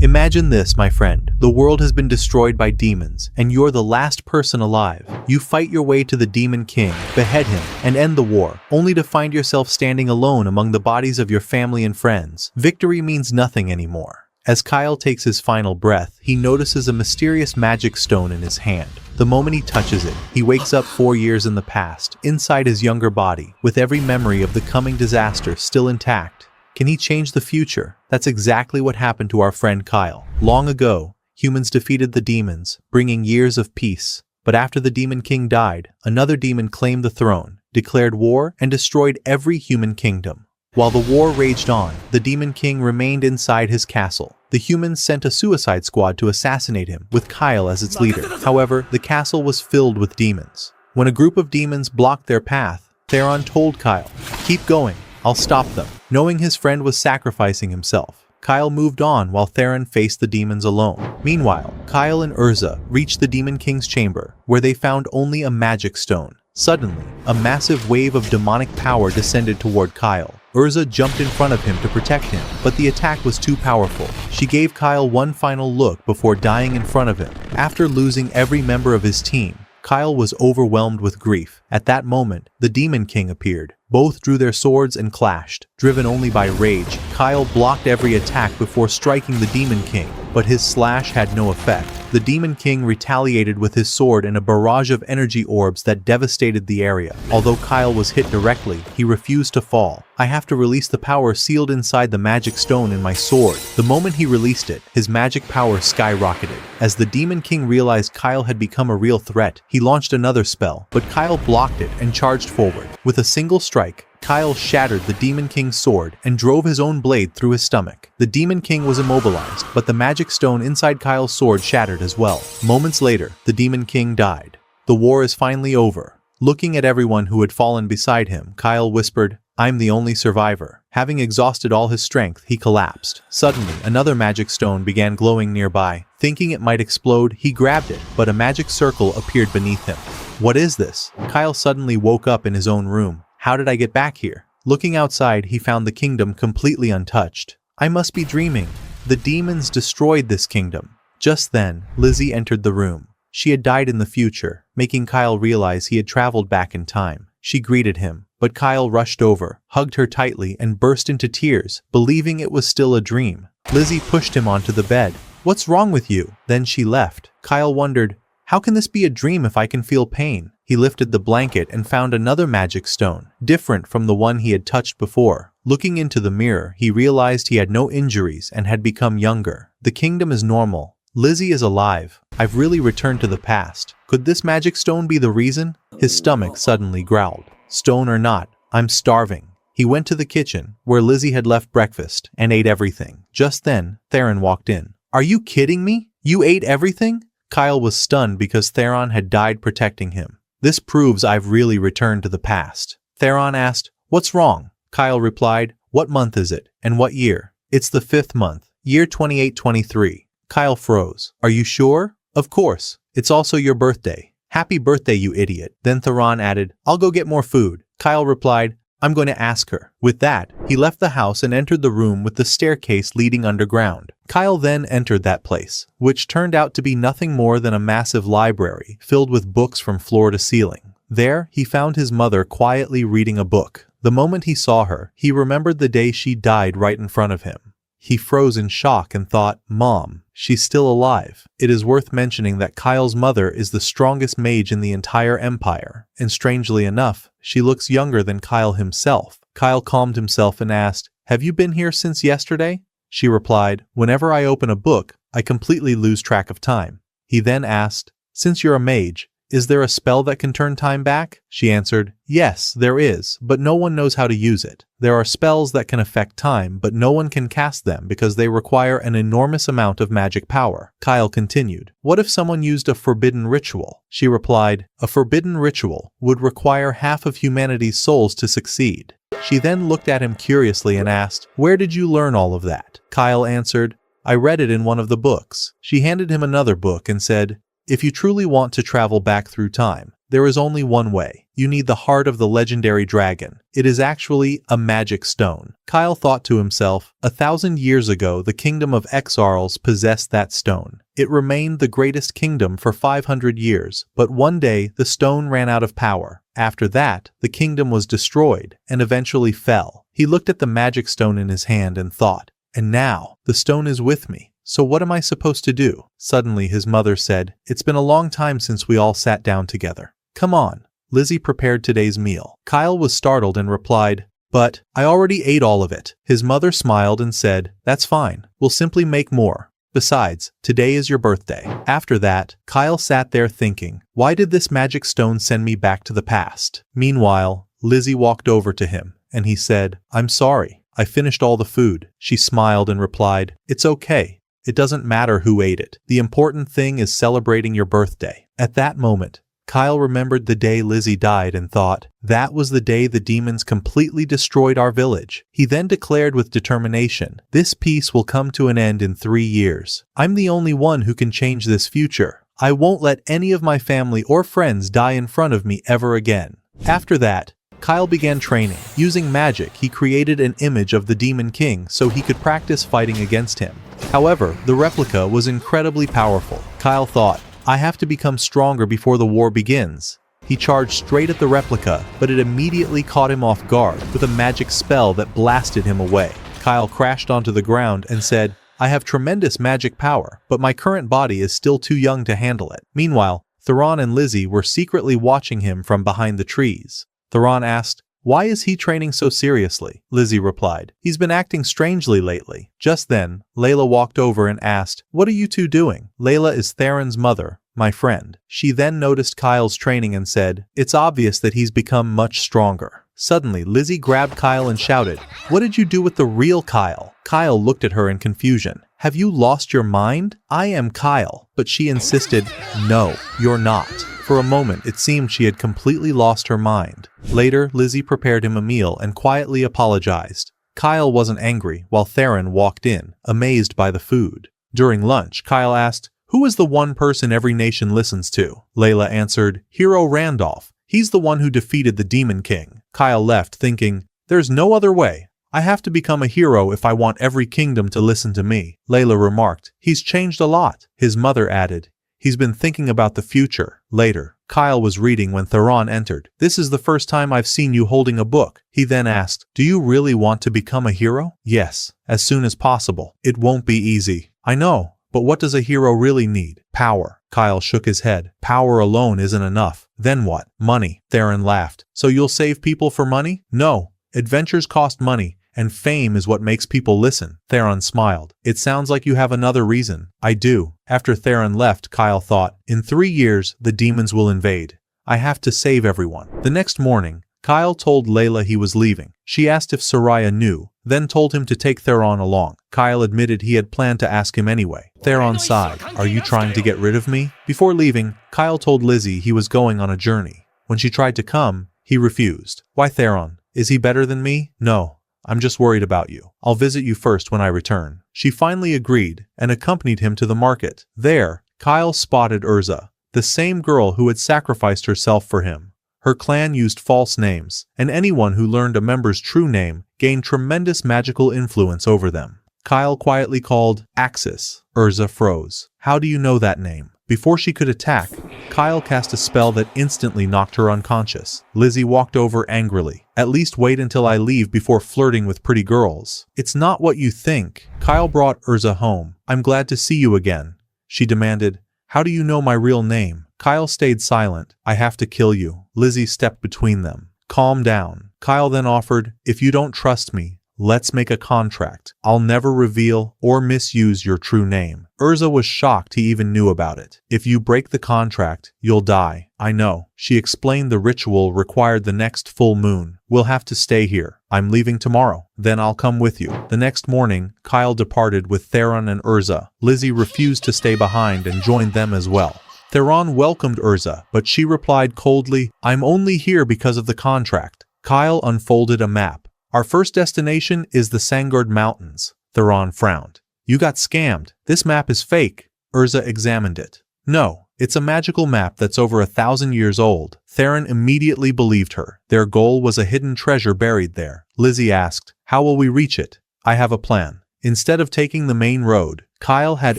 Imagine this, my friend. The world has been destroyed by demons, and you're the last person alive. You fight your way to the Demon King, behead him, and end the war, only to find yourself standing alone among the bodies of your family and friends. Victory means nothing anymore. As Kyle takes his final breath, he notices a mysterious magic stone in his hand. The moment he touches it, he wakes up 4 years in the past, inside his younger body, with every memory of the coming disaster still intact. Can he change the future? That's exactly what happened to our friend Kyle. Long ago, humans defeated the demons, bringing years of peace. But after the Demon King died, another demon claimed the throne, declared war, and destroyed every human kingdom. While the war raged on, the Demon King remained inside his castle. The humans sent a suicide squad to assassinate him, with Kyle as its leader. However, the castle was filled with demons. When a group of demons blocked their path, Theron told Kyle, "Keep going, I'll stop them." Knowing his friend was sacrificing himself, Kyle moved on while Theron faced the demons alone. Meanwhile, Kyle and Urza reached the Demon King's chamber, where they found only a magic stone. Suddenly, a massive wave of demonic power descended toward Kyle. Urza jumped in front of him to protect him, but the attack was too powerful. She gave Kyle one final look before dying in front of him. After losing every member of his team, Kyle was overwhelmed with grief. At that moment, the Demon King appeared. Both drew their swords and clashed. Driven only by rage, Kyle blocked every attack before striking the Demon King, but his slash had no effect. The Demon King retaliated with his sword in a barrage of energy orbs that devastated the area. Although Kyle was hit directly, he refused to fall. "I have to release the power sealed inside the magic stone in my sword." The moment he released it, his magic power skyrocketed. As the Demon King realized Kyle had become a real threat, he launched another spell, but Kyle blocked it and charged forward. With a single strike, Kyle shattered the Demon King's sword and drove his own blade through his stomach. The Demon King was immobilized, but the magic stone inside Kyle's sword shattered as well. Moments later, the Demon King died. The war is finally over. Looking at everyone who had fallen beside him, Kyle whispered, "I'm the only survivor." Having exhausted all his strength, he collapsed. Suddenly, another magic stone began glowing nearby. Thinking it might explode, he grabbed it, but a magic circle appeared beneath him. "What is this?" Kyle suddenly woke up in his own room. "How did I get back here?" Looking outside, he found the kingdom completely untouched. "I must be dreaming. The demons destroyed this kingdom." Just then, Lizzie entered the room. She had died in the future, making Kyle realize he had traveled back in time. She greeted him, but Kyle rushed over, hugged her tightly, and burst into tears, believing it was still a dream. Lizzie pushed him onto the bed. "What's wrong with you?" Then she left. Kyle wondered, "How can this be a dream if I can feel pain?" He lifted the blanket and found another magic stone, different from the one he had touched before. Looking into the mirror, he realized he had no injuries and had become younger. The kingdom is normal. Lizzie is alive. I've really returned to the past. Could this magic stone be the reason? His stomach suddenly growled. Stone or not, I'm starving. He went to the kitchen, where Lizzie had left breakfast, and ate everything. Just then, Theron walked in. "Are you kidding me? You ate everything?" Kyle was stunned because Theron had died protecting him. "This proves I've really returned to the past." Theron asked, "What's wrong?" Kyle replied, "What month is it? And what year?" "It's the 5th month, year 2823. Kyle froze. "Are you sure?" "Of course. It's also your birthday." "Happy birthday, you idiot." Then Theron added, "I'll go get more food." Kyle replied, "I'm going to ask her." With that, he left the house and entered the room with the staircase leading underground. Kyle then entered that place, which turned out to be nothing more than a massive library filled with books from floor to ceiling. There, he found his mother quietly reading a book. The moment he saw her, he remembered the day she died right in front of him. He froze in shock and thought, "Mom, she's still alive." It is worth mentioning that Kyle's mother is the strongest mage in the entire empire, and strangely enough, she looks younger than Kyle himself. Kyle calmed himself and asked, "Have you been here since yesterday?" She replied, "Whenever I open a book, I completely lose track of time." He then asked, "Since you're a mage, is there a spell that can turn time back?" She answered, "Yes, there is, but no one knows how to use it. There are spells that can affect time, but no one can cast them because they require an enormous amount of magic power." Kyle continued, "What if someone used a forbidden ritual?" She replied, "A forbidden ritual would require half of humanity's souls to succeed." She then looked at him curiously and asked, "Where did you learn all of that?" Kyle answered, "I read it in one of the books." She handed him another book and said, "If you truly want to travel back through time, there is only one way. You need the heart of the legendary dragon. It is actually a magic stone. Kyle thought to himself, 1,000 years ago the kingdom of Exarls possessed that stone. It remained the greatest kingdom for 500 years, but one day the stone ran out of power. After that, the kingdom was destroyed and eventually fell. He looked at the magic stone in his hand and thought, and now, the stone is with me. So what am I supposed to do? Suddenly his mother said, it's been a long time since we all sat down together. Come on. Lizzie prepared today's meal. Kyle was startled and replied, but I already ate all of it. His mother smiled and said, that's fine. We'll simply make more. Besides, today is your birthday. After that, Kyle sat there thinking, why did this magic stone send me back to the past? Meanwhile, Lizzie walked over to him, and he said, I'm sorry. I finished all the food. She smiled and replied, it's okay. It doesn't matter who ate it. The important thing is celebrating your birthday. At that moment, Kyle remembered the day Lizzie died and thought, that was the day the demons completely destroyed our village. He then declared with determination, this peace will come to an end in 3 years. I'm the only one who can change this future. I won't let any of my family or friends die in front of me ever again. After that, Kyle began training. Using magic, he created an image of the Demon King so he could practice fighting against him. However, the replica was incredibly powerful. Kyle thought, I have to become stronger before the war begins. He charged straight at the replica, but it immediately caught him off guard with a magic spell that blasted him away. Kyle crashed onto the ground and said, I have tremendous magic power, but my current body is still too young to handle it. Meanwhile, Theron and Lizzie were secretly watching him from behind the trees. Theron asked, why is he training so seriously? Lizzie replied, he's been acting strangely lately. Just then, Layla walked over and asked, what are you two doing? Layla is Theron's mother, my friend. She then noticed Kyle's training and said, it's obvious that he's become much stronger. Suddenly, Lizzie grabbed Kyle and shouted, what did you do with the real Kyle? Kyle looked at her in confusion. Have you lost your mind? I am Kyle. But she insisted, no, you're not. For a moment, it seemed she had completely lost her mind. Later, Lizzie prepared him a meal and quietly apologized. Kyle wasn't angry while Theron walked in, amazed by the food. During lunch, Kyle asked, who is the one person every nation listens to? Layla answered, Hero Randolph. He's the one who defeated the Demon King. Kyle left thinking, there's no other way. I have to become a hero if I want every kingdom to listen to me. Layla remarked, he's changed a lot. His mother added, he's been thinking about the future. Later, Kyle was reading when Theron entered. This is the first time I've seen you holding a book. He then asked, do you really want to become a hero? Yes, as soon as possible. It won't be easy. I know, but what does a hero really need? Power. Kyle shook his head. Power alone isn't enough. Then what? Money. Theron laughed. So you'll save people for money? No. Adventures cost money. And fame is what makes people listen. Theron smiled. It sounds like you have another reason. I do. After Theron left, Kyle thought, in 3 years, the demons will invade. I have to save everyone. The next morning, Kyle told Layla he was leaving. She asked if Soraya knew, then told him to take Theron along. Kyle admitted he had planned to ask him anyway. Theron sighed. Are you trying to get rid of me? Before leaving, Kyle told Lizzie he was going on a journey. When she tried to come, he refused. Why Theron? Is he better than me? No. I'm just worried about you. I'll visit you first when I return. She finally agreed and accompanied him to the market. There, Kyle spotted Urza, the same girl who had sacrificed herself for him. Her clan used false names, and anyone who learned a member's true name gained tremendous magical influence over them. Kyle quietly called Axis. Urza froze. How do you know that name? Before she could attack, Kyle cast a spell that instantly knocked her unconscious. Lizzie walked over angrily. At least wait until I leave before flirting with pretty girls. It's not what you think. Kyle brought Urza home. I'm glad to see you again. She demanded, how do you know my real name? Kyle stayed silent. I have to kill you. Lizzie stepped between them. Calm down. Kyle then offered, if you don't trust me, let's make a contract. I'll never reveal or misuse your true name. Urza was shocked he even knew about it. If you break the contract, you'll die. I know. She explained the ritual required the next full moon. We'll have to stay here. I'm leaving tomorrow. Then I'll come with you. The next morning, Kyle departed with Theron and Urza. Lizzie refused to stay behind and joined them as well. Theron welcomed Urza, but she replied coldly, I'm only here because of the contract. Kyle unfolded a map. Our first destination is the Sangard Mountains. Theron frowned. You got scammed. This map is fake. Urza examined it. No, it's a magical map that's over 1,000 years old. Theron immediately believed her. Their goal was a hidden treasure buried there. Lizzie asked, how will we reach it? I have a plan. Instead of taking the main road, Kyle had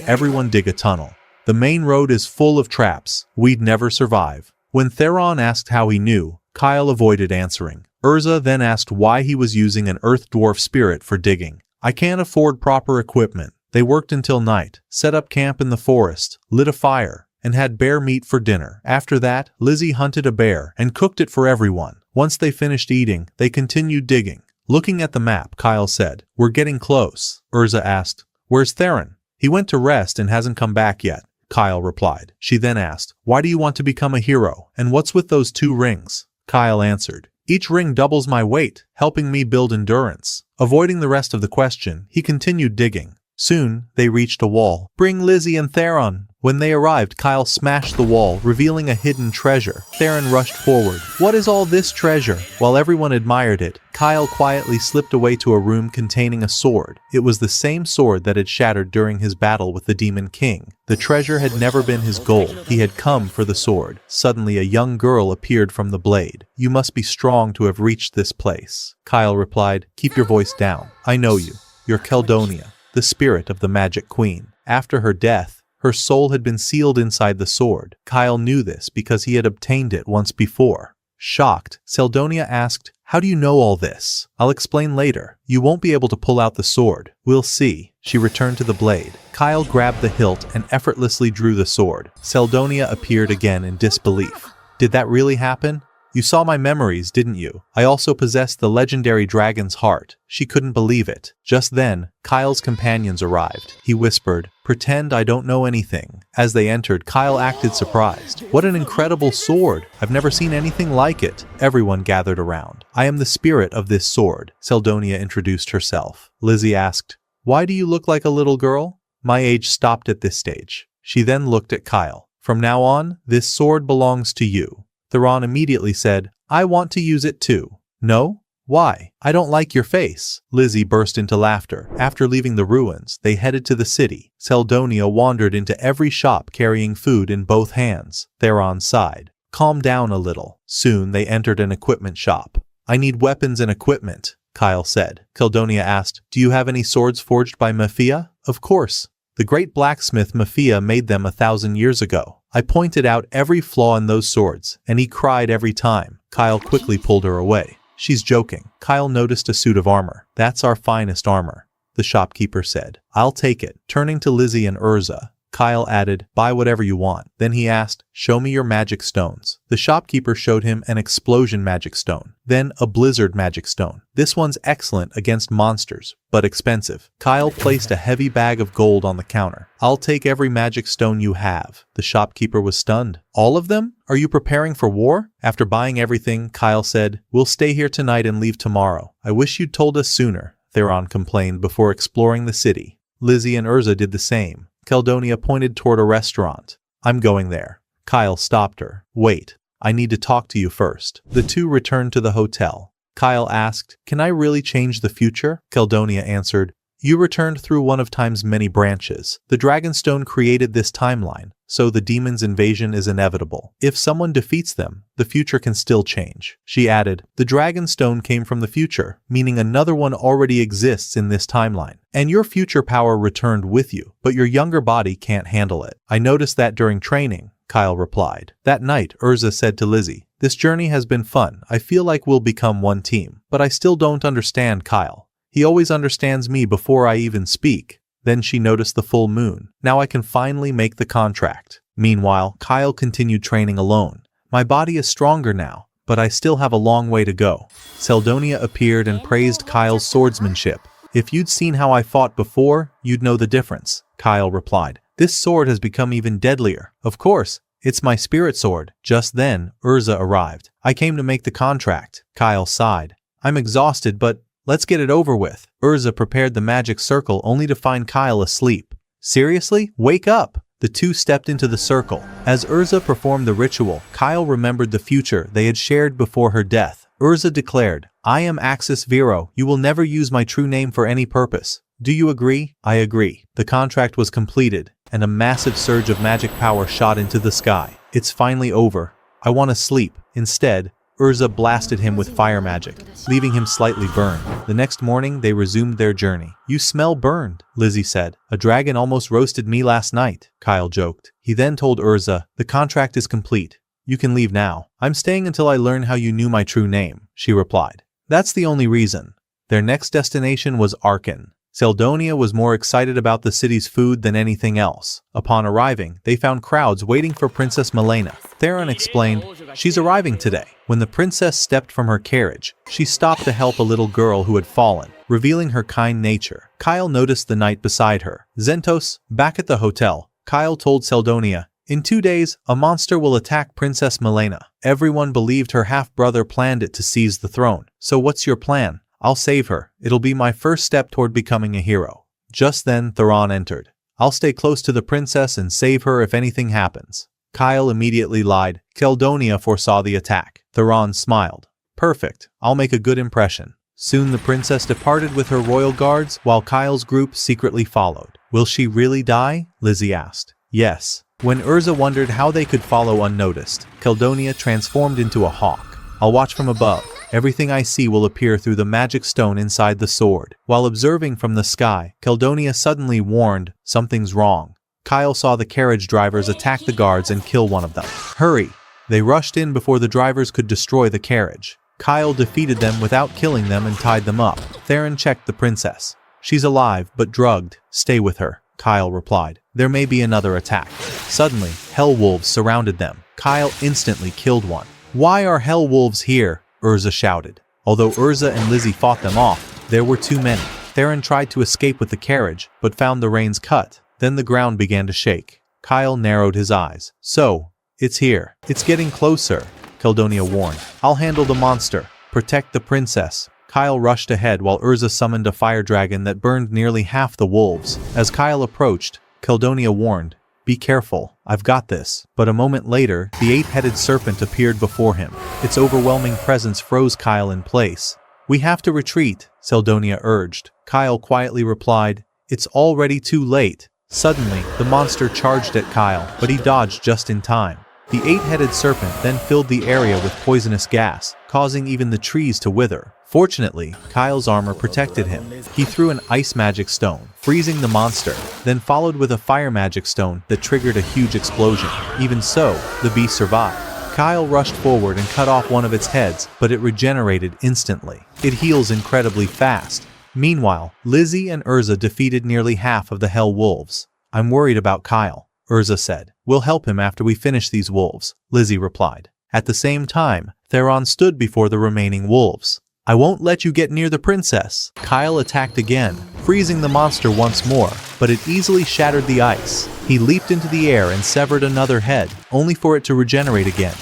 everyone dig a tunnel. The main road is full of traps. We'd never survive. When Theron asked how he knew, Kyle avoided answering. Urza then asked why he was using an earth dwarf spirit for digging. I can't afford proper equipment. They worked until night, set up camp in the forest, lit a fire, and had bear meat for dinner. After that, Lizzie hunted a bear and cooked it for everyone. Once they finished eating, they continued digging. Looking at the map, Kyle said, we're getting close. Urza asked, where's Theron? He went to rest and hasn't come back yet, Kyle replied. She then asked, why do you want to become a hero, and what's with those 2 rings? Kyle answered, each ring doubles my weight, helping me build endurance. Avoiding the rest of the question, he continued digging. Soon, they reached a wall. Bring Lizzie and Theron. When they arrived, Kyle smashed the wall, revealing a hidden treasure. Theron rushed forward. What is all this treasure? While everyone admired it, Kyle quietly slipped away to a room containing a sword. It was the same sword that had shattered during his battle with the Demon King. The treasure had never been his goal. He had come for the sword. Suddenly, a young girl appeared from the blade. You must be strong to have reached this place. Kyle replied, keep your voice down. I know you. You're Keldonia, the spirit of the Magic Queen. After her death, her soul had been sealed inside the sword. Kyle knew this because he had obtained it once before. Shocked, Keldonia asked, how do you know all this? I'll explain later. You won't be able to pull out the sword. We'll see. She returned to the blade. Kyle grabbed the hilt and effortlessly drew the sword. Keldonia appeared again in disbelief. Did that really happen? You saw my memories, didn't you? I also possessed the legendary dragon's heart. She couldn't believe it. Just then, Kyle's companions arrived. He whispered, pretend I don't know anything. As they entered, Kyle acted surprised. What an incredible sword! I've never seen anything like it. Everyone gathered around. I am the spirit of this sword. Keldonia introduced herself. Lizzie asked, why do you look like a little girl? My age stopped at this stage. She then looked at Kyle. From now on, this sword belongs to you. Theron immediately said, I want to use it too. No? Why? I don't like your face. Lizzie burst into laughter. After leaving the ruins, they headed to the city. Keldonia wandered into every shop carrying food in both hands. Theron sighed. Calm down a little. Soon they entered an equipment shop. I need weapons and equipment, Kyle said. Keldonia asked, do you have any swords forged by Mafia? Of course. The great blacksmith Mafia made them 1,000 years ago. I pointed out every flaw in those swords, and he cried every time. Kyle quickly pulled her away. She's joking. Kyle noticed a suit of armor. That's our finest armor, the shopkeeper said. I'll take it. Turning to Lizzie and Urza, Kyle added, buy whatever you want. Then he asked, show me your magic stones. The shopkeeper showed him an explosion magic stone, then a blizzard magic stone. This one's excellent against monsters, but expensive. Kyle placed a heavy bag of gold on the counter. I'll take every magic stone you have. The shopkeeper was stunned. All of them? Are you preparing for war? After buying everything, Kyle said, we'll stay here tonight and leave tomorrow. I wish you'd told us sooner, Theron complained before exploring the city. Lizzie and Urza did the same. Keldonia pointed toward a restaurant. I'm going there. Kyle stopped her. Wait, I need to talk to you first. The two returned to the hotel. Kyle asked, can I really change the future? Keldonia answered, you returned through one of time's many branches. The Dragonstone created this timeline, so the demon's invasion is inevitable. If someone defeats them, the future can still change. She added, the Dragonstone came from the future, meaning another one already exists in this timeline. And your future power returned with you, but your younger body can't handle it. I noticed that during training, Kyle replied. That night, Urza said to Lizzie, this journey has been fun. I feel like we'll become one team. But I still don't understand Kyle. He always understands me before I even speak. Then she noticed the full moon. Now I can finally make the contract. Meanwhile, Kyle continued training alone. My body is stronger now, but I still have a long way to go. Keldonia appeared and praised Kyle's swordsmanship. If you'd seen how I fought before, you'd know the difference, Kyle replied. This sword has become even deadlier. Of course, it's my spirit sword. Just then, Urza arrived. I came to make the contract. Kyle sighed. I'm exhausted, but let's get it over with. Urza prepared the magic circle only to find Kyle asleep. Seriously? Wake up! The two stepped into the circle. As Urza performed the ritual, Kyle remembered the future they had shared before her death. Urza declared, I am Axis Vero. You will never use my true name for any purpose. Do you agree? I agree. The contract was completed, and a massive surge of magic power shot into the sky. It's finally over. I want to sleep. Instead, Urza blasted him with fire magic, leaving him slightly burned. The next morning, they resumed their journey. You smell burned, Lizzie said. A dragon almost roasted me last night, Kyle joked. He then told Urza, the contract is complete. You can leave now. I'm staying until I learn how you knew my true name, she replied. That's the only reason. Their next destination was Arkan. Seldonia was more excited about the city's food than anything else. Upon arriving, they found crowds waiting for Princess Milena. Theron explained, she's arriving today. When the princess stepped from her carriage, she stopped to help a little girl who had fallen, revealing her kind nature. Kyle noticed the knight beside her. Zentos, back at the hotel, Kyle told Seldonia, in 2 days, a monster will attack Princess Milena. Everyone believed her half-brother planned it to seize the throne. So what's your plan? I'll save her. It'll be my first step toward becoming a hero. Just then, Theron entered. I'll stay close to the princess and save her if anything happens. Kyle immediately lied. Seldonia foresaw the attack. Theron smiled. Perfect. I'll make a good impression. Soon the princess departed with her royal guards while Kyle's group secretly followed. Will she really die? Lizzie asked. Yes. When Urza wondered how they could follow unnoticed, Seldonia transformed into a hawk. I'll watch from above. Everything I see will appear through the magic stone inside the sword. While observing from the sky, Seldonia suddenly warned, something's wrong. Kyle saw the carriage drivers attack the guards and kill one of them. Hurry! They rushed in before the drivers could destroy the carriage. Kyle defeated them without killing them and tied them up. Theron checked the princess. She's alive, but drugged. Stay with her, Kyle replied. There may be another attack. Suddenly, hell wolves surrounded them. Kyle instantly killed one. Why are hell wolves here? Urza shouted. Although Urza and Lizzie fought them off, there were too many. Theron tried to escape with the carriage, but found the reins cut. Then the ground began to shake. Kyle narrowed his eyes. So, it's here. It's getting closer, Seldonia warned. I'll handle the monster. Protect the princess. Kyle rushed ahead while Urza summoned a fire dragon that burned nearly half the wolves. As Kyle approached, Seldonia warned, be careful, I've got this. But a moment later, the 8-headed serpent appeared before him. Its overwhelming presence froze Kyle in place. We have to retreat, Seldonia urged. Kyle quietly replied, it's already too late. Suddenly, the monster charged at Kyle, but he dodged just in time. The 8-headed serpent then filled the area with poisonous gas, causing even the trees to wither. Fortunately, Kyle's armor protected him. He threw an ice magic stone, freezing the monster, then followed with a fire magic stone that triggered a huge explosion. Even so, the beast survived. Kyle rushed forward and cut off one of its heads, but it regenerated instantly. It heals incredibly fast. Meanwhile, Lizzie and Urza defeated nearly half of the hell wolves. I'm worried about Kyle, Urza said. We'll help him after we finish these wolves, Lizzie replied. At the same time, Theron stood before the remaining wolves. I won't let you get near the princess. Kyle attacked again, freezing the monster once more, but it easily shattered the ice. He leaped into the air and severed another head, only for it to regenerate again.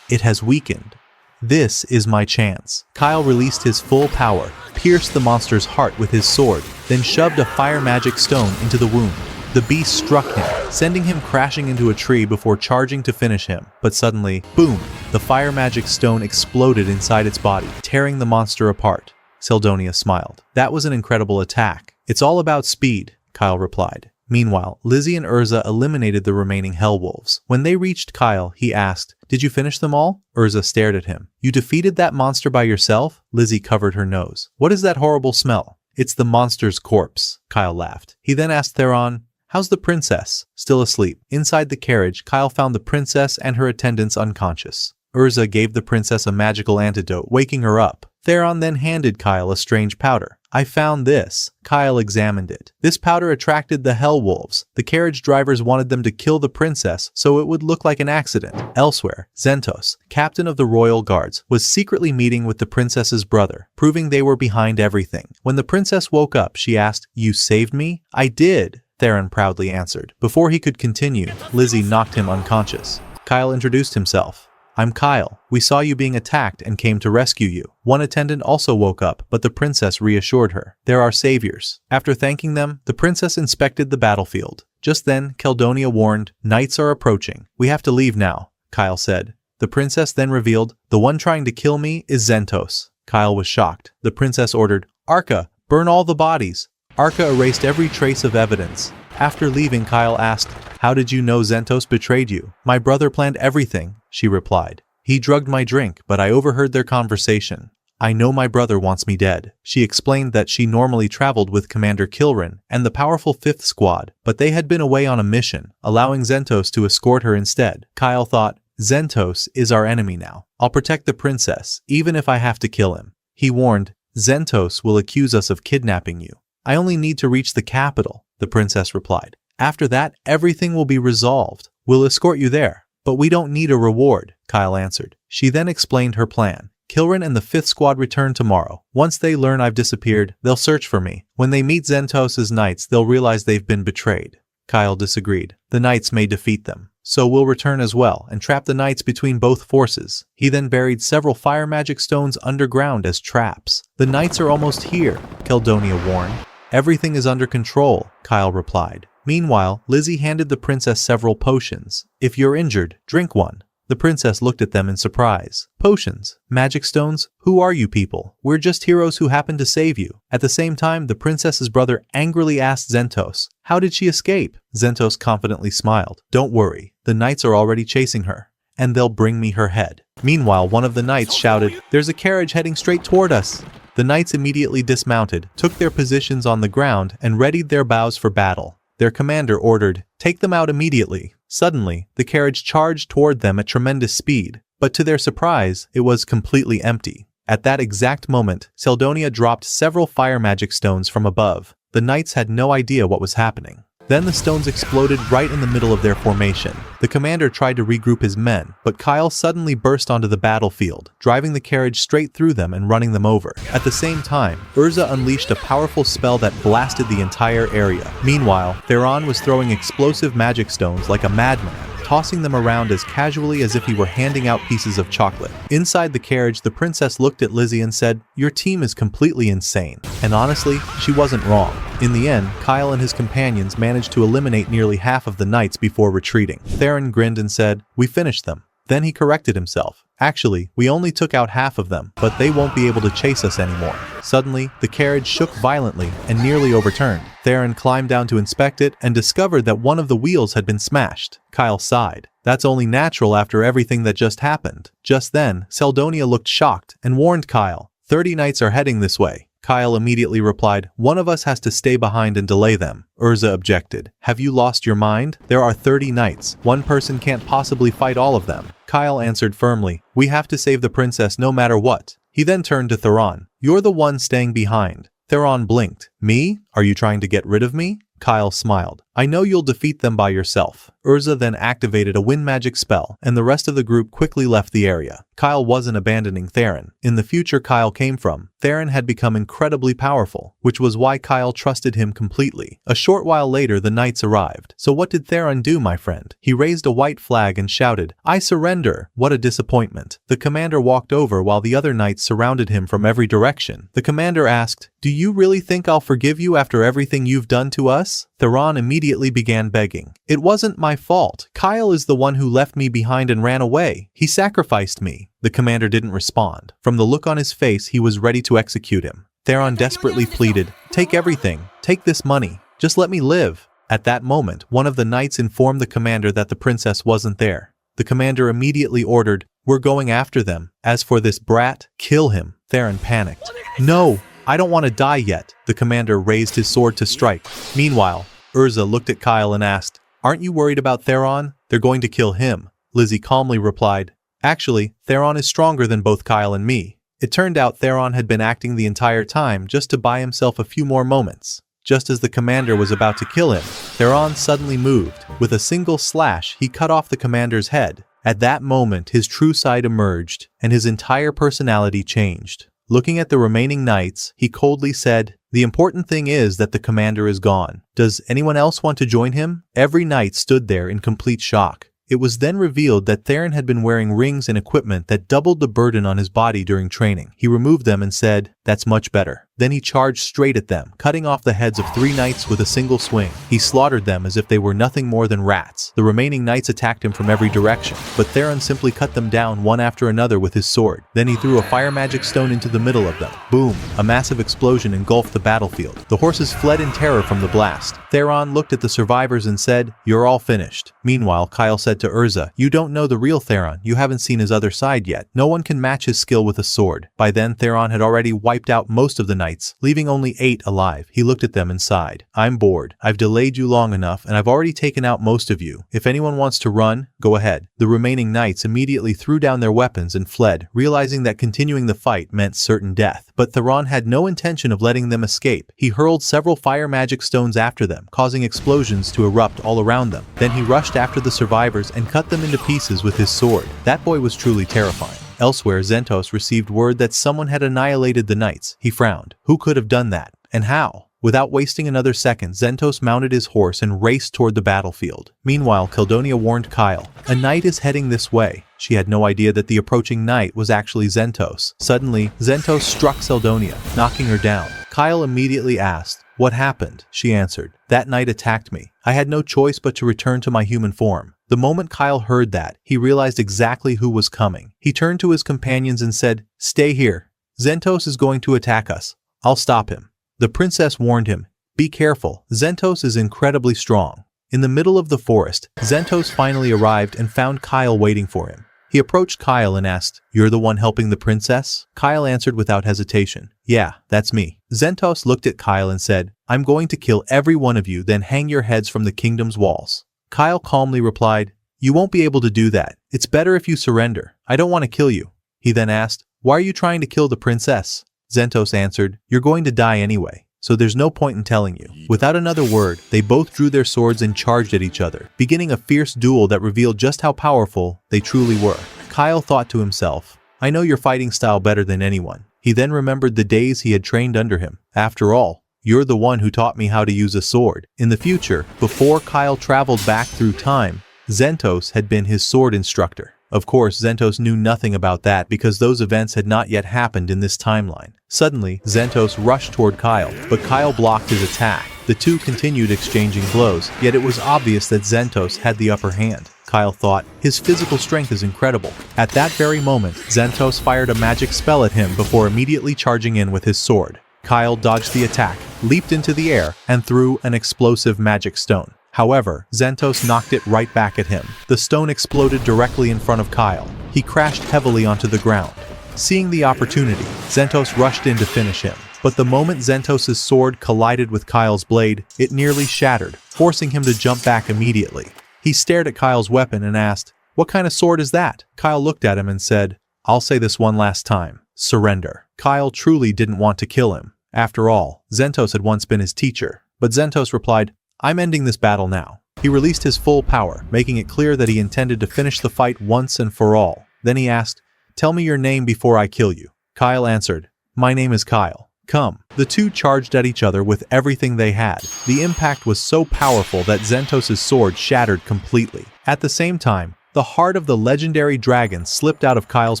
It has weakened. This is my chance. Kyle released his full power, pierced the monster's heart with his sword, then shoved a fire magic stone into the wound. The beast struck him, sending him crashing into a tree before charging to finish him. But suddenly, boom, the fire magic stone exploded inside its body, tearing the monster apart. Seldonia smiled. That was an incredible attack. It's all about speed, Kyle replied. Meanwhile, Lizzie and Urza eliminated the remaining hell wolves. When they reached Kyle, he asked, did you finish them all? Urza stared at him. You defeated that monster by yourself? Lizzie covered her nose. What is that horrible smell? It's the monster's corpse, Kyle laughed. He then asked Theron, how's the princess? Still asleep. Inside the carriage, Kyle found the princess and her attendants unconscious. Urza gave the princess a magical antidote, waking her up. Theron then handed Kyle a strange powder. I found this. Kyle examined it. This powder attracted the hell wolves. The carriage drivers wanted them to kill the princess so it would look like an accident. Elsewhere, Zentos, captain of the royal guards, was secretly meeting with the princess's brother, proving they were behind everything. When the princess woke up, she asked, you saved me? I did, Theron proudly answered. Before he could continue, Lizzie knocked him unconscious. Kyle introduced himself. I'm Kyle. We saw you being attacked and came to rescue you. One attendant also woke up, but the princess reassured her. They're our saviors. After thanking them, the princess inspected the battlefield. Just then, Seldonia warned, knights are approaching. We have to leave now, Kyle said. The princess then revealed, the one trying to kill me is Zentos. Kyle was shocked. The princess ordered, Arka, burn all the bodies. Arka erased every trace of evidence. After leaving, Kyle asked, How did you know Zentos betrayed you? My brother planned everything, she replied. He drugged my drink, but I overheard their conversation. I know my brother wants me dead. She explained that she normally traveled with Commander Kilrin and the powerful 5th Squad, but they had been away on a mission, allowing Zentos to escort her instead. Kyle thought, Zentos is our enemy now. I'll protect the princess, even if I have to kill him. He warned, Zentos will accuse us of kidnapping you. I only need to reach the capital, the princess replied. After that, everything will be resolved. We'll escort you there. But we don't need a reward, Kyle answered. She then explained her plan. Kilrin and the 5th Squad return tomorrow. Once they learn I've disappeared, they'll search for me. When they meet Zentos' knights, they'll realize they've been betrayed. Kyle disagreed. The knights may defeat them. So we'll return as well and trap the knights between both forces. He then buried several fire magic stones underground as traps. The knights are almost here, Keldonia warned. Everything is under control, Kyle replied. Meanwhile, Lizzie handed the princess several potions. If you're injured, drink one. The princess looked at them in surprise. Potions? Magic stones? Who are you people? We're just heroes who happened to save you. At the same time, the princess's brother angrily asked Zentos, how did she escape? Zentos confidently smiled. Don't worry, the knights are already chasing her, and they'll bring me her head. Meanwhile, one of the knights shouted, there's a carriage heading straight toward us. The knights immediately dismounted, took their positions on the ground, and readied their bows for battle. Their commander ordered, take them out immediately. Suddenly, the carriage charged toward them at tremendous speed, but to their surprise, it was completely empty. At that exact moment, Seldonia dropped several fire magic stones from above. The knights had no idea what was happening. Then the stones exploded right in the middle of their formation. The commander tried to regroup his men, but Kyle suddenly burst onto the battlefield, driving the carriage straight through them and running them over. At the same time, Urza unleashed a powerful spell that blasted the entire area. Meanwhile, Theron was throwing explosive magic stones like a madman, tossing them around as casually as if he were handing out pieces of chocolate. Inside the carriage, the princess looked at Lizzie and said, your team is completely insane. And honestly, she wasn't wrong. In the end, Kyle and his companions managed to eliminate nearly half of the knights before retreating. Theron grinned and said, we finished them. Then he corrected himself. Actually, we only took out half of them, but they won't be able to chase us anymore. Suddenly, the carriage shook violently and nearly overturned. Theron climbed down to inspect it and discovered that one of the wheels had been smashed. Kyle sighed. That's only natural after everything that just happened. Just then, Seldonia looked shocked and warned Kyle, 30 knights are heading this way. Kyle immediately replied, one of us has to stay behind and delay them. Urza objected. Have you lost your mind? There are 30 knights. One person can't possibly fight all of them. Kyle answered firmly, we have to save the princess no matter what. He then turned to Theron. You're the one staying behind. Theron blinked. Me? Are you trying to get rid of me? Kyle smiled. I know you'll defeat them by yourself. Urza then activated a wind magic spell, and the rest of the group quickly left the area. Kyle wasn't abandoning Theron. In the future Kyle came from, Theron had become incredibly powerful, which was why Kyle trusted him completely. A short while later, the knights arrived. So what did Theron do, my friend? He raised a white flag and shouted, I surrender! What a disappointment. The commander walked over while the other knights surrounded him from every direction. The commander asked, do you really think I'll forgive you after everything you've done to us? Theron immediately began begging. It wasn't my fault. Kyle is the one who left me behind and ran away. He sacrificed me. The commander didn't respond. From the look on his face, he was ready to execute him. Theron desperately pleaded, take everything. Take this money. Just let me live. At that moment, one of the knights informed the commander that the princess wasn't there. The commander immediately ordered, we're going after them. As for this brat, kill him. Theron panicked. No! I don't want to die yet. The commander raised his sword to strike. Meanwhile, Urza looked at Kyle and asked, aren't you worried about Theron? They're going to kill him. Lizzie calmly replied, actually, Theron is stronger than both Kyle and me. It turned out Theron had been acting the entire time just to buy himself a few more moments. Just as the commander was about to kill him, Theron suddenly moved. With a single slash, he cut off the commander's head. At that moment, his true side emerged, and his entire personality changed. Looking at the remaining knights, he coldly said, the important thing is that the commander is gone. Does anyone else want to join him? Every knight stood there in complete shock. It was then revealed that Theron had been wearing rings and equipment that doubled the burden on his body during training. He removed them and said, That's much better. Then he charged straight at them, cutting off the heads of 3 knights with a single swing. He slaughtered them as if they were nothing more than rats. The remaining knights attacked him from every direction, but Theron simply cut them down one after another with his sword. Then he threw a fire magic stone into the middle of them. Boom! A massive explosion engulfed the battlefield. The horses fled in terror from the blast. Theron looked at the survivors and said, "You're all finished." Meanwhile, Kyle said to Urza, "You don't know the real Theron. You haven't seen his other side yet. No one can match his skill with a sword." By then, Theron had already wiped out most of the knights, leaving only 8 alive. He looked at them and sighed. "I'm bored. I've delayed you long enough, and I've already taken out most of you. If anyone wants to run, go ahead." The remaining knights immediately threw down their weapons and fled, realizing that continuing the fight meant certain death. But Theron had no intention of letting them escape. He hurled several fire magic stones after them, causing explosions to erupt all around them. Then he rushed after the survivors and cut them into pieces with his sword. That boy was truly terrifying. Elsewhere, Zentos received word that someone had annihilated the knights. He frowned. Who could have done that? And how? Without wasting another second, Zentos mounted his horse and raced toward the battlefield. Meanwhile, Kildonia warned Kyle, "A knight is heading this way." She had no idea that the approaching knight was actually Zentos. Suddenly, Zentos struck Kildonia, knocking her down. Kyle immediately asked, "What happened?" She answered, "That knight attacked me. I had no choice but to return to my human form." The moment Kyle heard that, he realized exactly who was coming. He turned to his companions and said, "Stay here. Zentos is going to attack us. I'll stop him." The princess warned him, "Be careful. Zentos is incredibly strong." In the middle of the forest, Zentos finally arrived and found Kyle waiting for him. He approached Kyle and asked, "You're the one helping the princess?" Kyle answered without hesitation, "Yeah, that's me." Zentos looked at Kyle and said, "I'm going to kill every one of you, then hang your heads from the kingdom's walls." Kyle calmly replied, "You won't be able to do that. It's better if you surrender. I don't want to kill you." He then asked, "Why are you trying to kill the princess?" Zentos answered, "You're going to die anyway, so there's no point in telling you." Without another word, they both drew their swords and charged at each other, beginning a fierce duel that revealed just how powerful they truly were. Kyle thought to himself, "I know your fighting style better than anyone." He then remembered the days he had trained under him. "After all, you're the one who taught me how to use a sword." In the future, before Kyle traveled back through time, Zentos had been his sword instructor. Of course, Zentos knew nothing about that because those events had not yet happened in this timeline. Suddenly, Zentos rushed toward Kyle, but Kyle blocked his attack. The two continued exchanging blows, yet it was obvious that Zentos had the upper hand. Kyle thought, his physical strength is incredible. At that very moment, Zentos fired a magic spell at him before immediately charging in with his sword. Kyle dodged the attack, leaped into the air, and threw an explosive magic stone. However, Zentos knocked it right back at him. The stone exploded directly in front of Kyle. He crashed heavily onto the ground. Seeing the opportunity, Zentos rushed in to finish him. But the moment Zentos' sword collided with Kyle's blade, it nearly shattered, forcing him to jump back immediately. He stared at Kyle's weapon and asked, "What kind of sword is that?" Kyle looked at him and said, "I'll say this one last time. Surrender." Kyle truly didn't want to kill him. After all, Zentos had once been his teacher. But Zentos replied, "I'm ending this battle now." He released his full power, making it clear that he intended to finish the fight once and for all. Then he asked, "Tell me your name before I kill you." Kyle answered, "My name is Kyle. Come." The two charged at each other with everything they had. The impact was so powerful that Zentos' sword shattered completely. At the same time, the heart of the legendary dragon slipped out of Kyle's